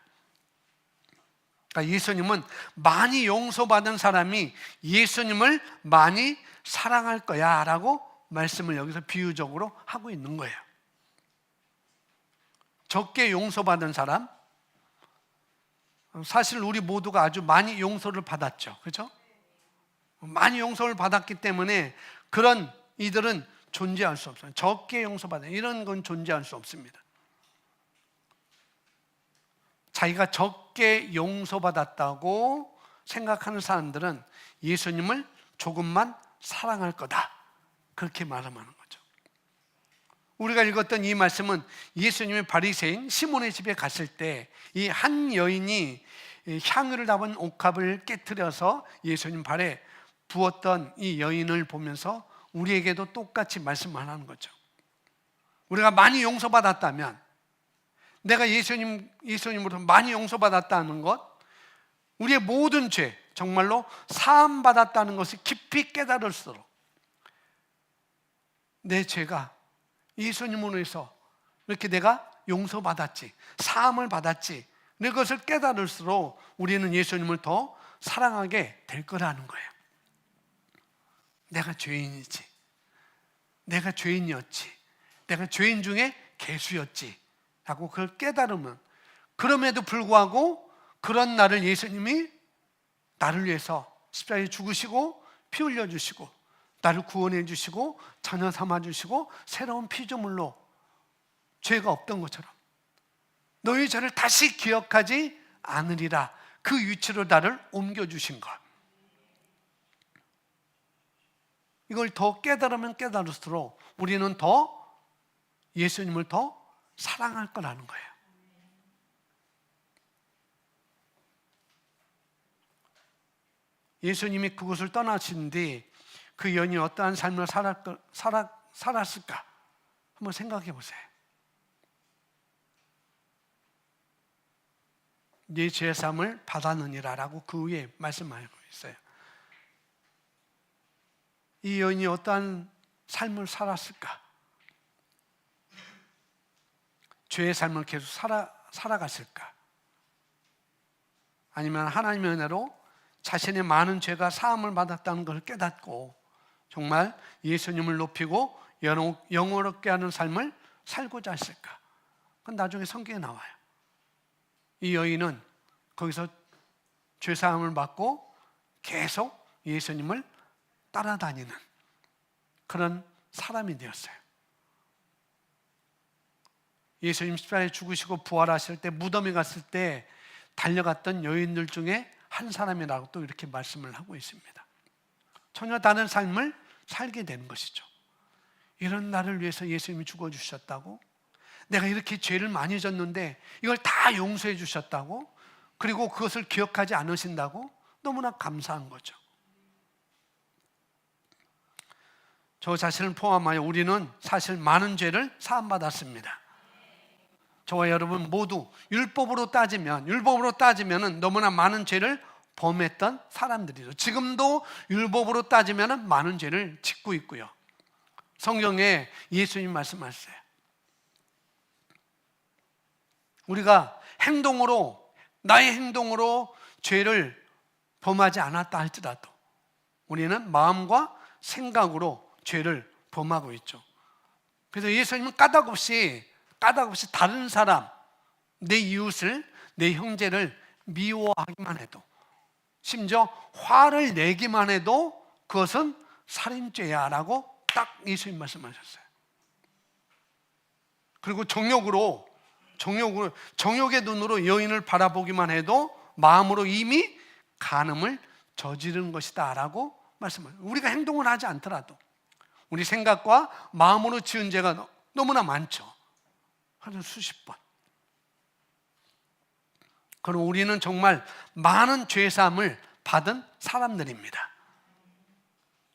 그러니까 예수님은 많이 용서받은 사람이 예수님을 많이 사랑할 거야 라고 말씀을 여기서 비유적으로 하고 있는 거예요. 적게 용서받은 사람, 사실 우리 모두가 아주 많이 용서를 받았죠. 그렇죠? 많이 용서를 받았기 때문에 그런 이들은 존재할 수 없어요. 적게 용서받아 이런 건 존재할 수 없습니다. 자기가 적게 용서받았다고 생각하는 사람들은 예수님을 조금만 사랑할 거다, 그렇게 말하는 거죠. 우리가 읽었던 이 말씀은 예수님이 바리새인 시몬의 집에 갔을 때 이 한 여인이 향유를 담은 옥합을 깨트려서 예수님 발에 부었던 이 여인을 보면서 우리에게도 똑같이 말씀을 하는 거죠. 우리가 많이 용서받았다면, 내가 예수님으로부터 많이 용서받았다는 것, 우리의 모든 죄, 정말로 사함받았다는 것을 깊이 깨달을수록 내 죄가 예수님으로 해서 이렇게 내가 용서받았지, 사함을 받았지, 이것을 깨달을수록 우리는 예수님을 더 사랑하게 될 거라는 거예요. 내가 죄인이지, 내가 죄인이었지, 내가 죄인 중에 괴수였지 하고 그걸 깨달으면, 그럼에도 불구하고 그런 나를 예수님이 나를 위해서 십자가에 죽으시고 피 흘려주시고 나를 구원해 주시고 자녀 삼아 주시고 새로운 피조물로 죄가 없던 것처럼 너희 죄를 다시 기억하지 않으리라, 그 위치로 나를 옮겨주신 것, 이걸 더 깨달으면 깨달을수록 우리는 더 예수님을 더 사랑할 거라는 거예요. 예수님이 그곳을 떠나신 뒤 그 여인이 어떠한 삶을 살았을까 한번 생각해 보세요. 네 죄사함을 받았느니라 라고 그 위에 말씀하고 있어요. 이 여인이 어떠한 삶을 살았을까? 죄의 삶을 계속 살아갔을까? 아니면 하나님의 은혜로 자신의 많은 죄가 사함을 받았다는 걸 깨닫고 정말 예수님을 높이고 영원롭게 하는 삶을 살고자 했을까? 그건 나중에 성경에 나와요. 이 여인은 거기서 죄사함을 받고 계속 예수님을 따라다니는 그런 사람이 되었어요. 예수님 십자가에 죽으시고 부활하실 때 무덤에 갔을 때 달려갔던 여인들 중에 한 사람이라고 또 이렇게 말씀을 하고 있습니다. 전혀 다른 삶을 살게 되는 것이죠. 이런 나를 위해서 예수님이 죽어주셨다고, 내가 이렇게 죄를 많이 졌는데 이걸 다 용서해 주셨다고, 그리고 그것을 기억하지 않으신다고 너무나 감사한 거죠. 저 자신을 포함하여 우리는 사실 많은 죄를 사함받았습니다. 저와 여러분 모두 율법으로 따지면 너무나 많은 죄를 범했던 사람들이죠. 지금도 율법으로 따지면 많은 죄를 짓고 있고요. 성경에 예수님 말씀하셨어요. 우리가 나의 행동으로 죄를 범하지 않았다 할지라도 우리는 마음과 생각으로 죄를 범하고 있죠. 그래서 예수님은 까닭없이 다른 사람, 내 이웃을, 내 형제를 미워하기만 해도, 심지어 화를 내기만 해도 그것은 살인죄야 라고 딱 예수님 말씀하셨어요. 그리고 정욕의 눈으로 여인을 바라보기만 해도 마음으로 이미 간음을 저지른 것이다 라고 말씀하셨어요. 우리가 행동을 하지 않더라도 우리 생각과 마음으로 지은 죄가 너무나 많죠. 한 수십 번. 그럼 우리는 정말 많은 죄사함을 받은 사람들입니다.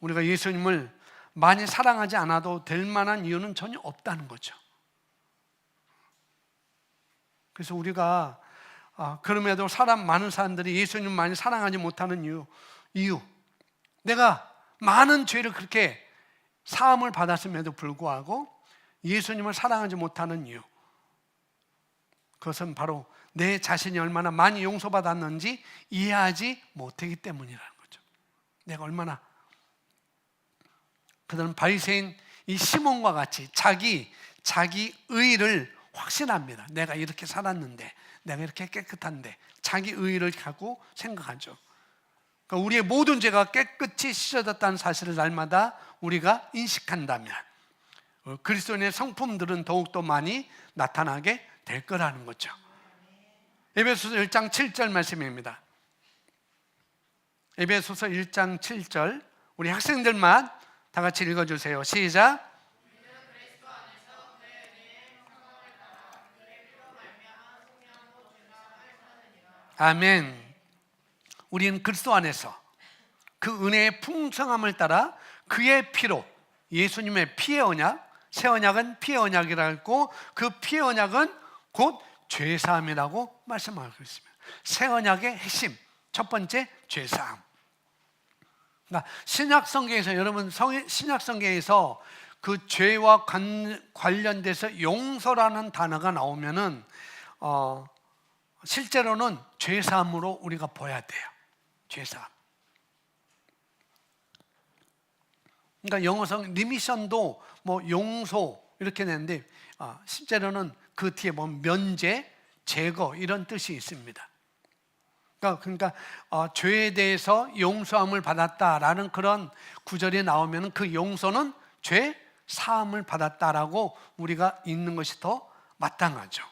우리가 예수님을 많이 사랑하지 않아도 될 만한 이유는 전혀 없다는 거죠. 그래서 우리가 그럼에도 많은 사람들이 예수님을 많이 사랑하지 못하는 이유, 내가 많은 죄를 그렇게 사함을 받았음에도 불구하고 예수님을 사랑하지 못하는 이유, 그것은 바로 내 자신이 얼마나 많이 용서받았는지 이해하지 못하기 때문이라는 거죠. 내가 얼마나, 그들은 바리새인 이 시몬과 같이 자기 의의를 확신합니다. 내가 이렇게 살았는데, 내가 이렇게 깨끗한데, 자기 의의를 갖고 생각하죠. 그러니까 우리의 모든 죄가 깨끗이 씻어졌다는 사실을 날마다 우리가 인식한다면 그리스도인의 성품들은 더욱더 많이 나타나게 될 거라는 거죠. 에베소서 1장 7절 말씀입니다. 에베소서 1장 7절 우리 학생들만 다 같이 읽어주세요. 시작. 아멘. 우리는 그리스도 안에서 그 은혜의 풍성함을 따라 그의 피로, 예수님의 피의 언약, 새 언약은 피의 언약이라고 했고 그 피의 언약은 곧 죄사함이라고 말씀하고 있습니다. 새 언약의 핵심, 첫 번째 죄사함. 그러니까 신약성경에서 여러분 신약성경에서 그 죄와 관련돼서 용서라는 단어가 나오면은 실제로는 죄사함으로 우리가 봐야 돼요. 죄사함. 그러니까 영어성 리미션도 뭐 용서 이렇게 되는데 실제로는 그 뒤에 보면 면제, 제거 이런 뜻이 있습니다. 그러니까 죄에 대해서 용서함을 받았다라는 그런 구절이 나오면 그 용서는 죄 사함을 받았다라고 우리가 읽는 것이 더 마땅하죠.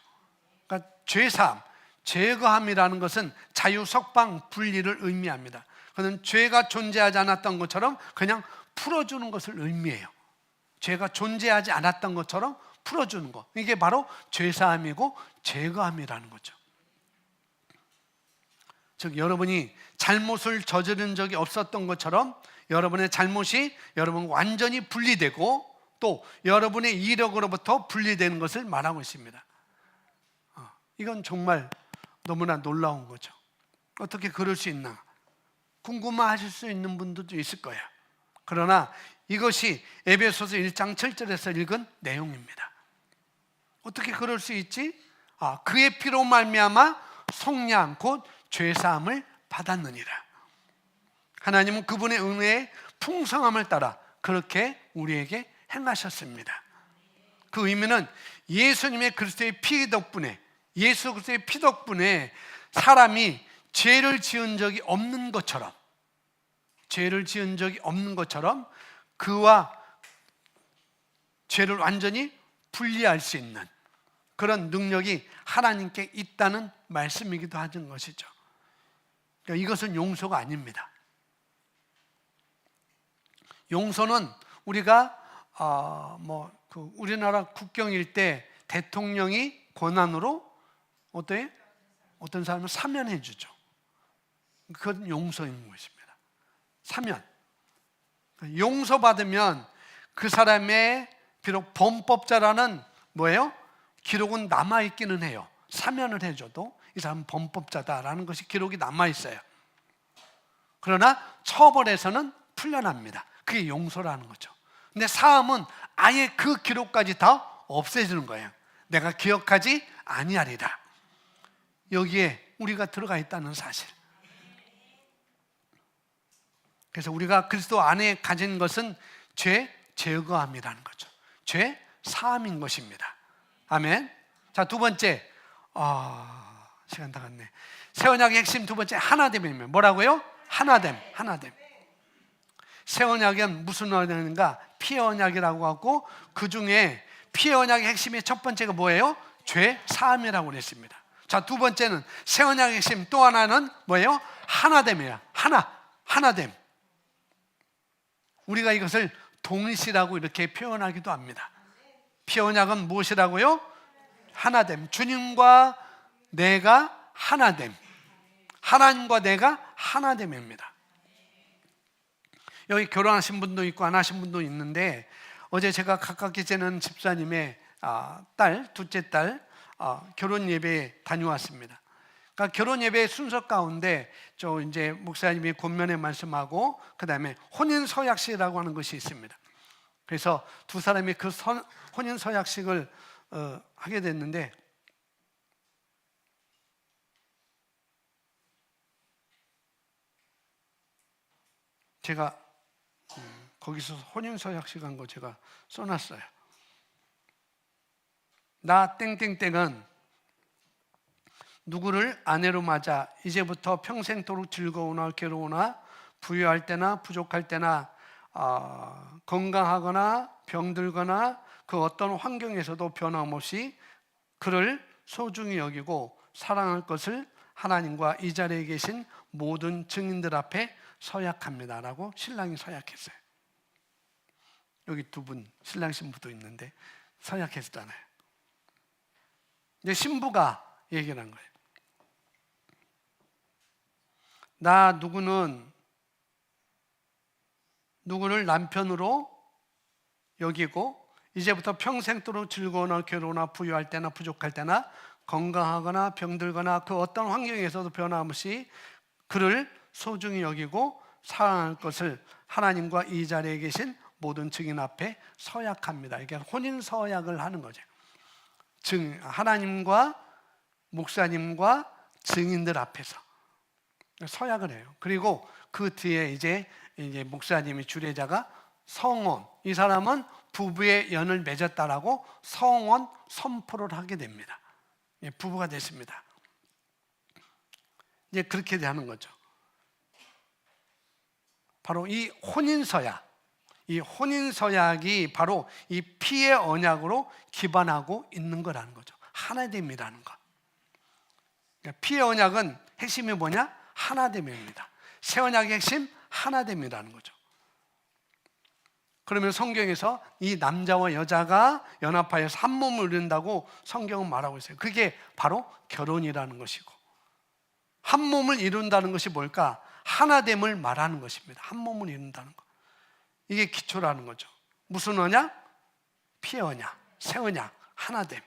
그러니까 죄사함, 제거함이라는 것은 자유석방 분리를 의미합니다. 그는 죄가 존재하지 않았던 것처럼 그냥 풀어주는 것을 의미해요. 죄가 존재하지 않았던 것처럼 풀어주는 것, 이게 바로 죄사함이고 제거함이라는 거죠. 즉 여러분이 잘못을 저지른 적이 없었던 것처럼 여러분의 잘못이 여러분 완전히 분리되고 또 여러분의 이력으로부터 분리되는 것을 말하고 있습니다. 이건 정말 너무나 놀라운 거죠. 어떻게 그럴 수 있나 궁금하실 수 있는 분들도 있을 거예요. 그러나 이것이 에베소서 1장 7절에서 읽은 내용입니다. 어떻게 그럴 수 있지? 그의 피로 말미암아 속량 곧 죄사함을 받았느니라. 하나님은 그분의 은혜의 풍성함을 따라 그렇게 우리에게 행하셨습니다. 그 의미는 예수님의 그리스도의 피 덕분에, 예수 그리스도의 피 덕분에 사람이 죄를 지은 적이 없는 것처럼, 죄를 지은 적이 없는 것처럼 그와 죄를 완전히 분리할 수 있는 그런 능력이 하나님께 있다는 말씀이기도 하는 것이죠. 그러니까 이것은 용서가 아닙니다. 용서는 우리가 우리나라 국경일 때 대통령이 권한으로 어떤 사람을 사면해 주죠. 그건 용서인 것입니다. 사면. 용서받으면 그 사람의 비록 범법자라는 뭐예요? 기록은 남아있기는 해요. 사면을 해줘도 이 사람은 범법자다라는 것이 기록이 남아있어요. 그러나 처벌에서는 풀려납니다. 그게 용서라는 거죠. 근데 사함은 아예 그 기록까지 다 없애주는 거예요. 내가 기억하지 아니하리라. 여기에 우리가 들어가 있다는 사실. 그래서 우리가 그리스도 안에 가진 것은 죄 제거함이라는 거죠. 죄 사함인 것입니다. 아멘. 자, 두 번째, 시간 다 갔네. 새 언약의 핵심 두 번째 하나됨입니다. 뭐라고요? 하나됨. 새 언약은 무슨 언약인가? 피의 언약이라고 하고 그 중에 피의 언약의 핵심의 첫 번째가 뭐예요? 죄 사함이라고 그랬습니다. 자, 두 번째는 새 언약의 핵심 또 하나는 뭐예요? 하나됨이에요. 하나됨. 우리가 이것을 동일시라고 이렇게 표현하기도 합니다. 피의 언약은 무엇이라고요? 하나됨. 주님과 내가 하나됨. 하나님과 내가 하나됨입니다. 여기 결혼하신 분도 있고 안 하신 분도 있는데 어제 제가 가깝게 지내는 집사님의 딸, 둘째 딸 결혼 예배에 다녀왔습니다. 그러니까 결혼 예배의 순서 가운데 이제 목사님이 권면에 말씀하고 그 다음에 혼인 서약식이라고 하는 것이 있습니다. 그래서 두 사람이 그 혼인 서약식을 하게 됐는데 제가 거기서 혼인 서약식 한 거 제가 써놨어요. 나 땡땡땡은 누구를 아내로 맞아 이제부터 평생토록 즐거우나 괴로우나 부유할 때나 부족할 때나 건강하거나 병들거나 그 어떤 환경에서도 변함없이 그를 소중히 여기고 사랑할 것을 하나님과 이 자리에 계신 모든 증인들 앞에 서약합니다라고 신랑이 서약했어요. 여기 두 분 신랑 신부도 있는데 서약했잖아요. 이제 신부가 얘기를 한 거예요. 나 누구를 남편으로 여기고 이제부터 평생도록 즐거우나 괴로우나 부유할 때나 부족할 때나 건강하거나 병들거나 그 어떤 환경에서도 변함없이 그를 소중히 여기고 사랑할 것을 하나님과 이 자리에 계신 모든 증인 앞에 서약합니다. 이게 혼인 서약을 하는 거죠. 하나님과 목사님과 증인들 앞에서 서약을 해요. 그리고 그 뒤에 이제 목사님이 주례자가 성혼, 이 사람은 부부의 연을 맺었다라고 성혼 선포를 하게 됩니다. 부부가 됐습니다. 이제 그렇게 하는 거죠. 바로 이 혼인서약이 바로 이 피의 언약으로 기반하고 있는 거라는 거죠. 하나됨이라는 것. 그러니까 피의 언약은 핵심이 뭐냐? 하나됨입니다. 새 언약의 핵심 하나됨이라는 거죠. 그러면 성경에서 이 남자와 여자가 연합하여서 한 몸을 이룬다고 성경은 말하고 있어요. 그게 바로 결혼이라는 것이고, 한 몸을 이룬다는 것이 뭘까? 하나됨을 말하는 것입니다. 한 몸을 이룬다는 것. 이게 기초라는 거죠. 무슨 언약? 피의 언약, 새 언약, 하나됨.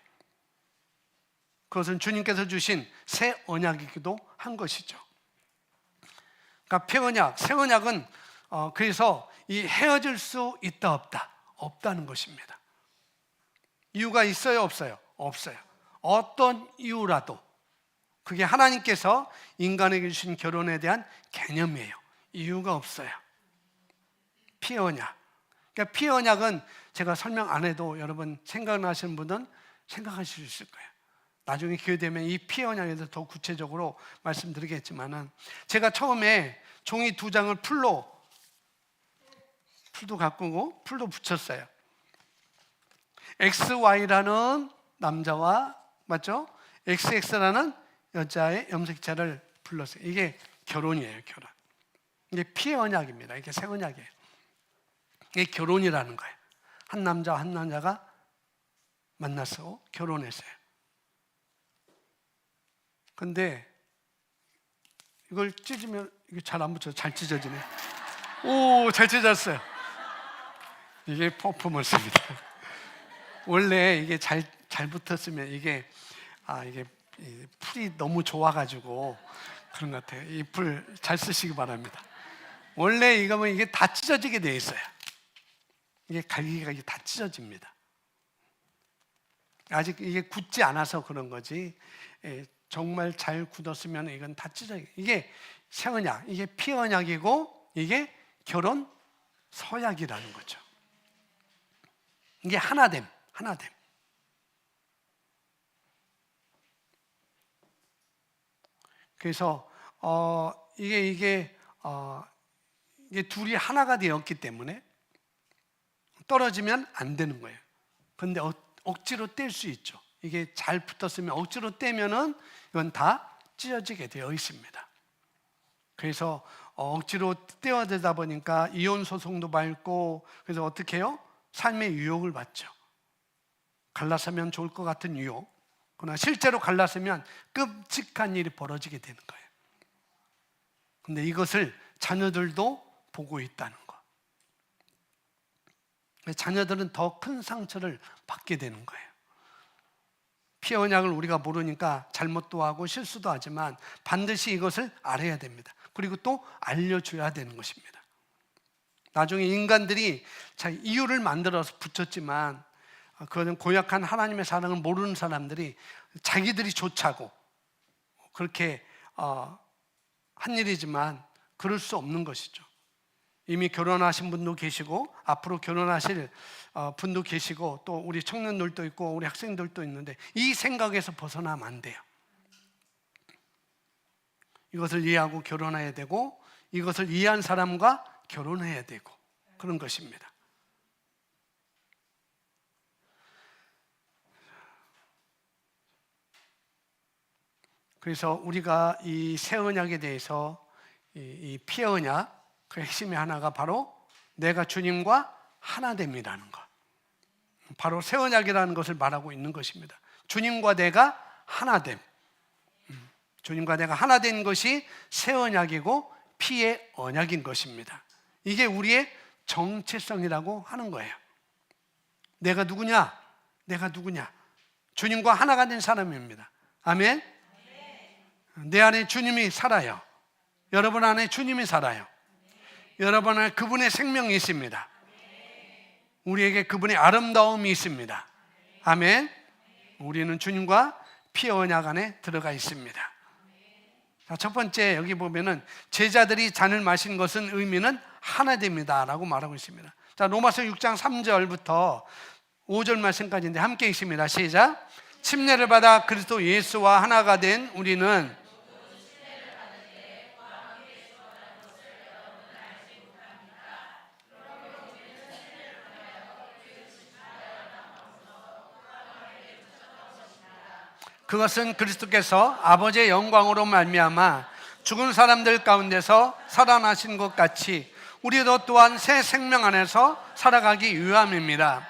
그것은 주님께서 주신 새 언약이기도 한 것이죠. 그러니까 피의 언약, 새 언약은 그래서 이 헤어질 수 있다 없다는 것입니다. 이유가 있어요, 없어요? 없어요. 어떤 이유라도 그게 하나님께서 인간에게 주신 결혼에 대한 개념이에요. 이유가 없어요. 피의 언약. 그러니까 피의 언약은 제가 설명 안 해도 여러분 생각나시는 분은 생각하실 수 있을 거예요. 나중에 기회 되면 이 피의 언약에 대해서 더 구체적으로 말씀드리겠지만은, 제가 처음에 종이 2장을 풀도 가꾸고 풀도 붙였어요. XY라는 남자와, 맞죠? XX라는 여자의 염색체를 불렀어요. 이게 결혼이에요, 결혼. 이게 피의 언약입니다. 이게 새 언약이에요. 이게 결혼이라는 거예요. 한 남자와 한 남자가 만나서 결혼했어요. 근데 이걸 찢으면 이게 잘 안 붙여요. 잘 찢어지네. 오, 잘 찢어졌어요. 이게 퍼포먼스입니다. 원래 이게 잘 붙었으면 이게 풀이 너무 좋아가지고 그런 것 같아요. 이 풀 잘 쓰시기 바랍니다. 원래 이거면 이게 다 찢어지게 돼 있어요. 이게 갈기가 다 찢어집니다. 아직 이게 굳지 않아서 그런 거지. 정말 잘 굳었으면 이건 다 찢어요. 이게 새 언약, 이게 피 언약이고 이게 결혼 서약이라는 거죠. 이게 하나됨. 그래서 이게 둘이 하나가 되었기 때문에 떨어지면 안 되는 거예요. 그런데 억지로 뗄 수 있죠. 이게 잘 붙었으면 억지로 떼면은 이건 다 찢어지게 되어 있습니다. 그래서 억지로 떼어내다 보니까 이혼 소송도 밟고, 그래서 어떻게 해요? 삶의 유혹을 받죠. 갈라서면 좋을 것 같은 유혹. 그러나 실제로 갈라서면 끔찍한 일이 벌어지게 되는 거예요. 근데 이것을 자녀들도 보고 있다는 거. 자녀들은 더 큰 상처를 받게 되는 거예요. 피의 언약을 우리가 모르니까 잘못도 하고 실수도 하지만 반드시 이것을 알아야 됩니다. 그리고 또 알려줘야 되는 것입니다. 나중에 인간들이 이유를 만들어서 붙였지만 그거는 고약한 하나님의 사랑을 모르는 사람들이 자기들이 좋자고 그렇게 한 일이지만 그럴 수 없는 것이죠. 이미 결혼하신 분도 계시고 앞으로 결혼하실 분도 계시고 또 우리 청년들도 있고 우리 학생들도 있는데 이 생각에서 벗어나면 안 돼요. 이것을 이해하고 결혼해야 되고 이것을 이해한 사람과 결혼해야 되고 그런 것입니다. 그래서 우리가 이 새 언약에 대해서 이 피의 언약, 그 핵심의 하나가 바로 내가 주님과 하나 됨이라는 것. 바로 새 언약이라는 것을 말하고 있는 것입니다. 주님과 내가 하나 됨. 주님과 내가 하나 된 것이 새 언약이고 피의 언약인 것입니다. 이게 우리의 정체성이라고 하는 거예요. 내가 누구냐? 내가 누구냐? 주님과 하나가 된 사람입니다. 아멘? 내 안에 주님이 살아요. 여러분 안에 주님이 살아요. 여러분 안에 그분의 생명이 있습니다. 우리에게 그분의 아름다움이 있습니다. 아멘. 우리는 주님과 피의 언약 안에 들어가 있습니다. 자, 첫 번째 여기 보면은 제자들이 잔을 마신 것은 의미는 하나 됩니다 라고 말하고 있습니다. 자, 로마서 6장 3절부터 5절 말씀까지인데 함께 읽습니다. 시작. 침례를 받아 그리스도 예수와 하나가 된 우리는 그것은 그리스도께서 아버지의 영광으로 말미암아 죽은 사람들 가운데서 살아나신 것 같이 우리도 또한 새 생명 안에서 살아가기 위함입니다.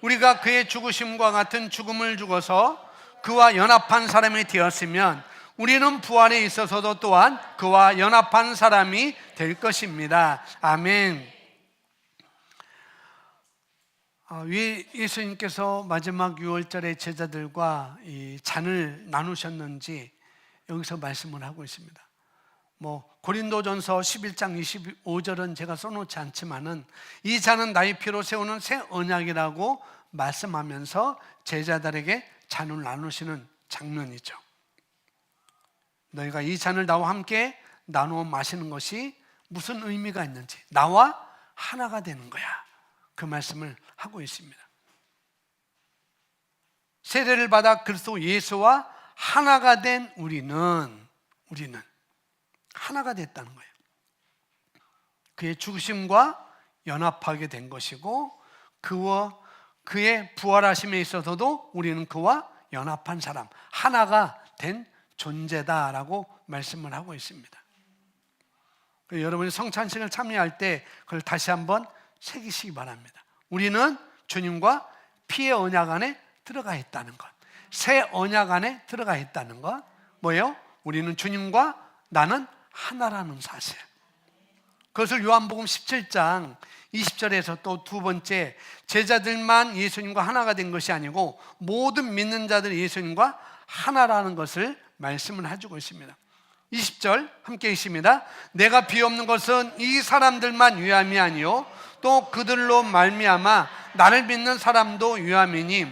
우리가 그의 죽으심과 같은 죽음을 죽어서 그와 연합한 사람이 되었으면 우리는 부활에 있어서도 또한 그와 연합한 사람이 될 것입니다. 아멘. 왜 예수님께서 마지막 유월절에 제자들과 이 잔을 나누셨는지 여기서 말씀을 하고 있습니다. 고린도전서 11장 25절은 제가 써놓지 않지만은 이 잔은 나의 피로 세우는 새 언약이라고 말씀하면서 제자들에게 잔을 나누시는 장면이죠. 너희가 이 잔을 나와 함께 나누어 마시는 것이 무슨 의미가 있는지, 나와 하나가 되는 거야, 그 말씀을 하고 있습니다. 세례를 받아 그리스도 예수와 하나가 된 우리는 하나가 됐다는 거예요. 그의 죽으심과 연합하게 된 것이고 그의 부활하심에 있어서도 우리는 그와 연합한 사람, 하나가 된 존재다라고 말씀을 하고 있습니다. 여러분이 성찬식을 참여할 때 그걸 다시 한번 새기시기 바랍니다. 우리는 주님과 피의 언약 안에 들어가 있다는 것, 새 언약 안에 들어가 있다는 것. 뭐예요? 우리는 주님과 나는 하나라는 사실. 그것을 요한복음 17장 20절에서 또 두 번째, 제자들만 예수님과 하나가 된 것이 아니고 모든 믿는 자들이 예수님과 하나라는 것을 말씀을 해주고 있습니다. 20절 함께 읽습니다. 내가 비옵는 것은 이 사람들만 위함이 아니요 또 그들로 말미암아 나를 믿는 사람도 위함이니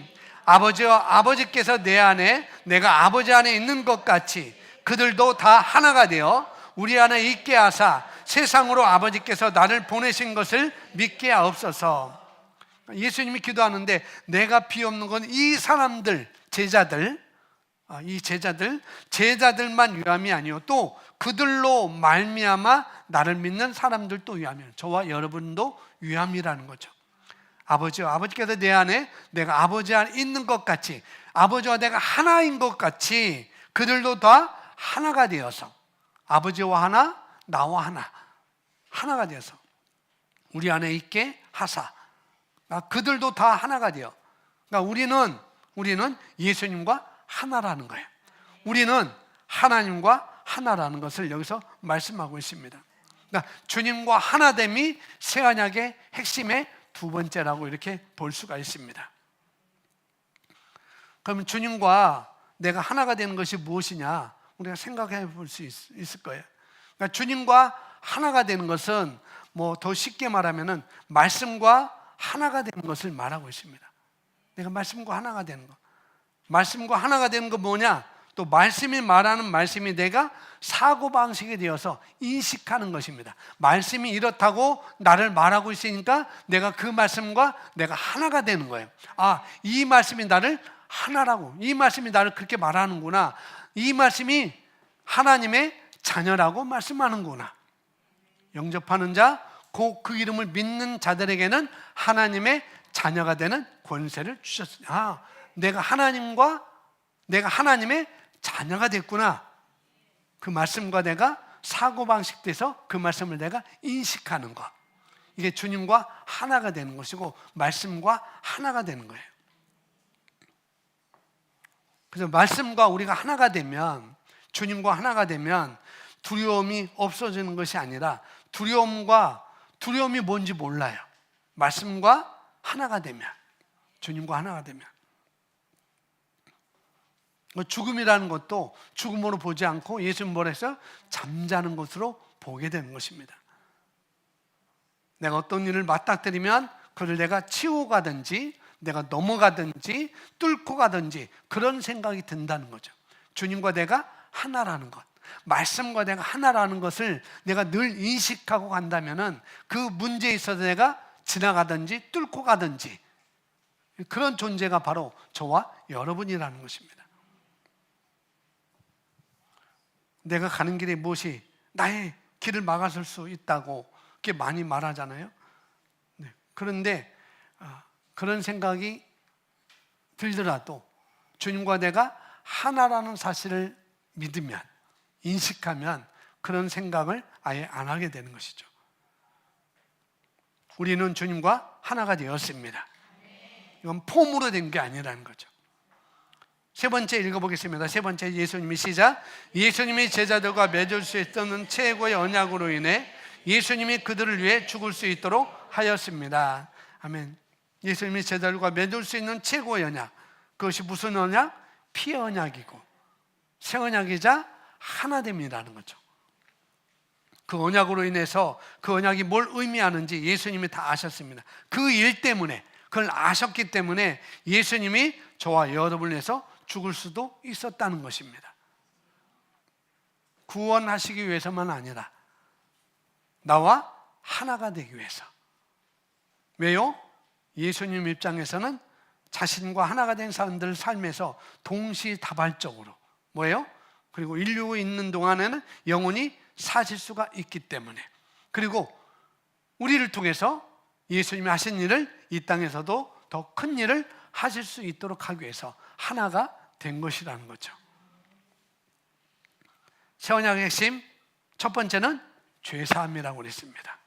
아버지께서 내 안에 내가 아버지 안에 있는 것 같이 그들도 다 하나가 되어 우리 안에 있게 하사 세상으로 아버지께서 나를 보내신 것을 믿게 하옵소서. 예수님이 기도하는데 내가 비옵는 건 이 사람들, 제자들만 위함이 아니요 또 그들로 말미암아 나를 믿는 사람들도 위함이에요. 저와 여러분도 위함이라는 거죠. 아버지께서 내 안에 내가 아버지 안에 있는 것 같이, 아버지와 내가 하나인 것 같이 그들도 다 하나가 되어서, 아버지와 하나, 나와 하나가 되어서 우리 안에 있게 하사, 그들도 다 하나가 되어. 그러니까 우리는 예수님과 하나라는 거예요. 우리는 하나님과 하나라는 것을 여기서 말씀하고 있습니다. 그러니까 주님과 하나됨이 새 언약의 핵심의 두 번째라고 이렇게 볼 수가 있습니다. 그러면 주님과 내가 하나가 되는 것이 무엇이냐, 우리가 생각해 볼 수 있을 거예요. 그러니까 주님과 하나가 되는 것은 더 쉽게 말하면은 말씀과 하나가 되는 것을 말하고 있습니다. 내가 말씀과 하나가 되는 것. 말씀과 하나가 되는 건 뭐냐? 또 말씀이 말하는 말씀이 내가 사고방식이 되어서 인식하는 것입니다. 말씀이 이렇다고 나를 말하고 있으니까 내가 그 말씀과 내가 하나가 되는 거예요. 이 말씀이 나를 하나라고, 이 말씀이 나를 그렇게 말하는구나, 이 말씀이 하나님의 자녀라고 말씀하는구나. 영접하는 자 그 이름을 믿는 자들에게는 하나님의 자녀가 되는 권세를 주셨으니, 내가 하나님의 자녀가 됐구나. 그 말씀과 내가 사고방식 돼서 그 말씀을 내가 인식하는 것, 이게 주님과 하나가 되는 것이고 말씀과 하나가 되는 거예요. 그래서 말씀과 우리가 하나가 되면, 주님과 하나가 되면 두려움이 없어지는 것이 아니라, 두려움이 뭔지 몰라요. 말씀과 하나가 되면, 주님과 하나가 되면. 죽음이라는 것도 죽음으로 보지 않고 예수님 뭐라 했어요? 잠자는 것으로 보게 되는 것입니다. 내가 어떤 일을 맞닥뜨리면 그를 내가 치고 가든지 내가 넘어가든지 뚫고 가든지 그런 생각이 든다는 거죠. 주님과 내가 하나라는 것, 말씀과 내가 하나라는 것을 내가 늘 인식하고 간다면은 그 문제에 있어서 내가 지나가든지 뚫고 가든지 그런 존재가 바로 저와 여러분이라는 것입니다. 내가 가는 길에 무엇이 나의 길을 막아설 수 있다고 그렇게 많이 말하잖아요. 그런데 그런 생각이 들더라도 주님과 내가 하나라는 사실을 믿으면, 인식하면 그런 생각을 아예 안 하게 되는 것이죠. 우리는 주님과 하나가 되었습니다. 이건 폼으로 된 게 아니라는 거죠. 세 번째 읽어보겠습니다. 세 번째, 예수님이 시작. 예수님이 제자들과 맺을 수 있던 최고의 언약으로 인해 예수님이 그들을 위해 죽을 수 있도록 하였습니다. 아멘. 예수님이 제자들과 맺을 수 있는 최고의 언약, 그것이 무슨 언약? 피 언약이고 새 언약이자 하나됨이라는 거죠. 그 언약으로 인해서 그 언약이 뭘 의미하는지 예수님이 다 아셨습니다. 그 일 때문에, 그걸 아셨기 때문에 예수님이 저와 여러분을 위해서 죽을 수도 있었다는 것입니다. 구원하시기 위해서만 아니라 나와 하나가 되기 위해서. 왜요? 예수님 입장에서는 자신과 하나가 된 사람들 삶에서 동시다발적으로 뭐예요? 그리고 인류가 있는 동안에는 영원히 사실 수가 있기 때문에, 그리고 우리를 통해서 예수님이 하신 일을 이 땅에서도 더 큰 일을 하실 수 있도록 하기 위해서 하나가 된 것이라는 거죠. 새 언약의 핵심 첫 번째는 죄사함이라고 그랬습니다.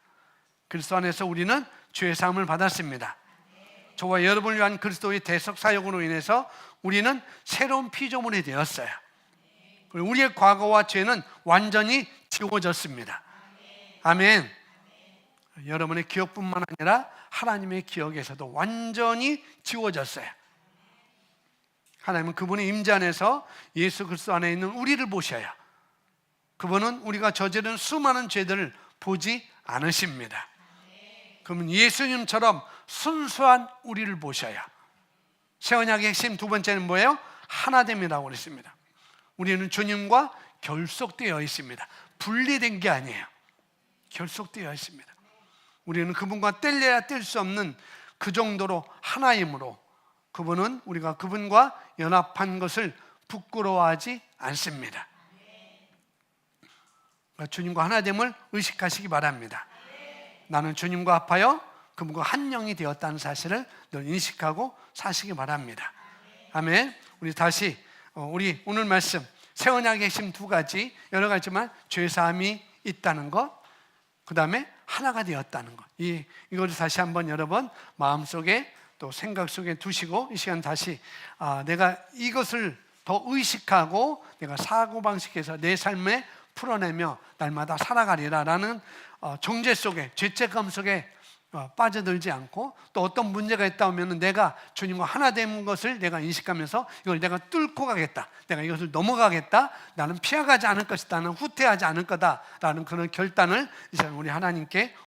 그리스도 안에서 우리는 죄사함을 받았습니다. 저와 여러분을 위한 그리스도의 대속 사역으로 인해서 우리는 새로운 피조물이 되었어요. 그리고 우리의 과거와 죄는 완전히 지워졌습니다. 아멘. 여러분의 기억뿐만 아니라 하나님의 기억에서도 완전히 지워졌어요. 하나님은 그분의 임재 안에서 예수 그리스도 안에 있는 우리를 보셔야, 그분은 우리가 저지른 수많은 죄들을 보지 않으십니다. 그러면 예수님처럼 순수한 우리를 보셔야. 새 언약의 핵심 두 번째는 뭐예요? 하나됨이라고 그랬습니다. 우리는 주님과 결속되어 있습니다. 분리된 게 아니에요. 결속되어 있습니다. 우리는 그분과 뗄래야 뗄 수 없는 그 정도로 하나이므로 그분은 우리가 그분과 연합한 것을 부끄러워하지 않습니다. 주님과 하나됨을 의식하시기 바랍니다. 나는 주님과 합하여 그분과 한 영이 되었다는 사실을 늘 인식하고 사시기 바랍니다. 아멘. 우리 다시 우리 오늘 말씀 새 언약의 핵심 두 가지, 여러 가지만 죄사함이 있다는 것, 그 다음에 하나가 되었다는 것, 이걸 다시 한번 여러분 마음속에 또 생각 속에 두시고 이 시간 다시 내가 이것을 더 의식하고 내가 사고방식에서 내 삶에 풀어내며 날마다 살아가리라라는 정죄 속에, 죄책감 속에 빠져들지 않고, 또 어떤 문제가 있다 하면 내가 주님과 하나 된 것을 내가 인식하면서 이걸 내가 뚫고 가겠다, 내가 이것을 넘어가겠다, 나는 피해가지 않을 것이다, 나는 후퇴하지 않을 거다라는 그런 결단을 이제 우리 하나님께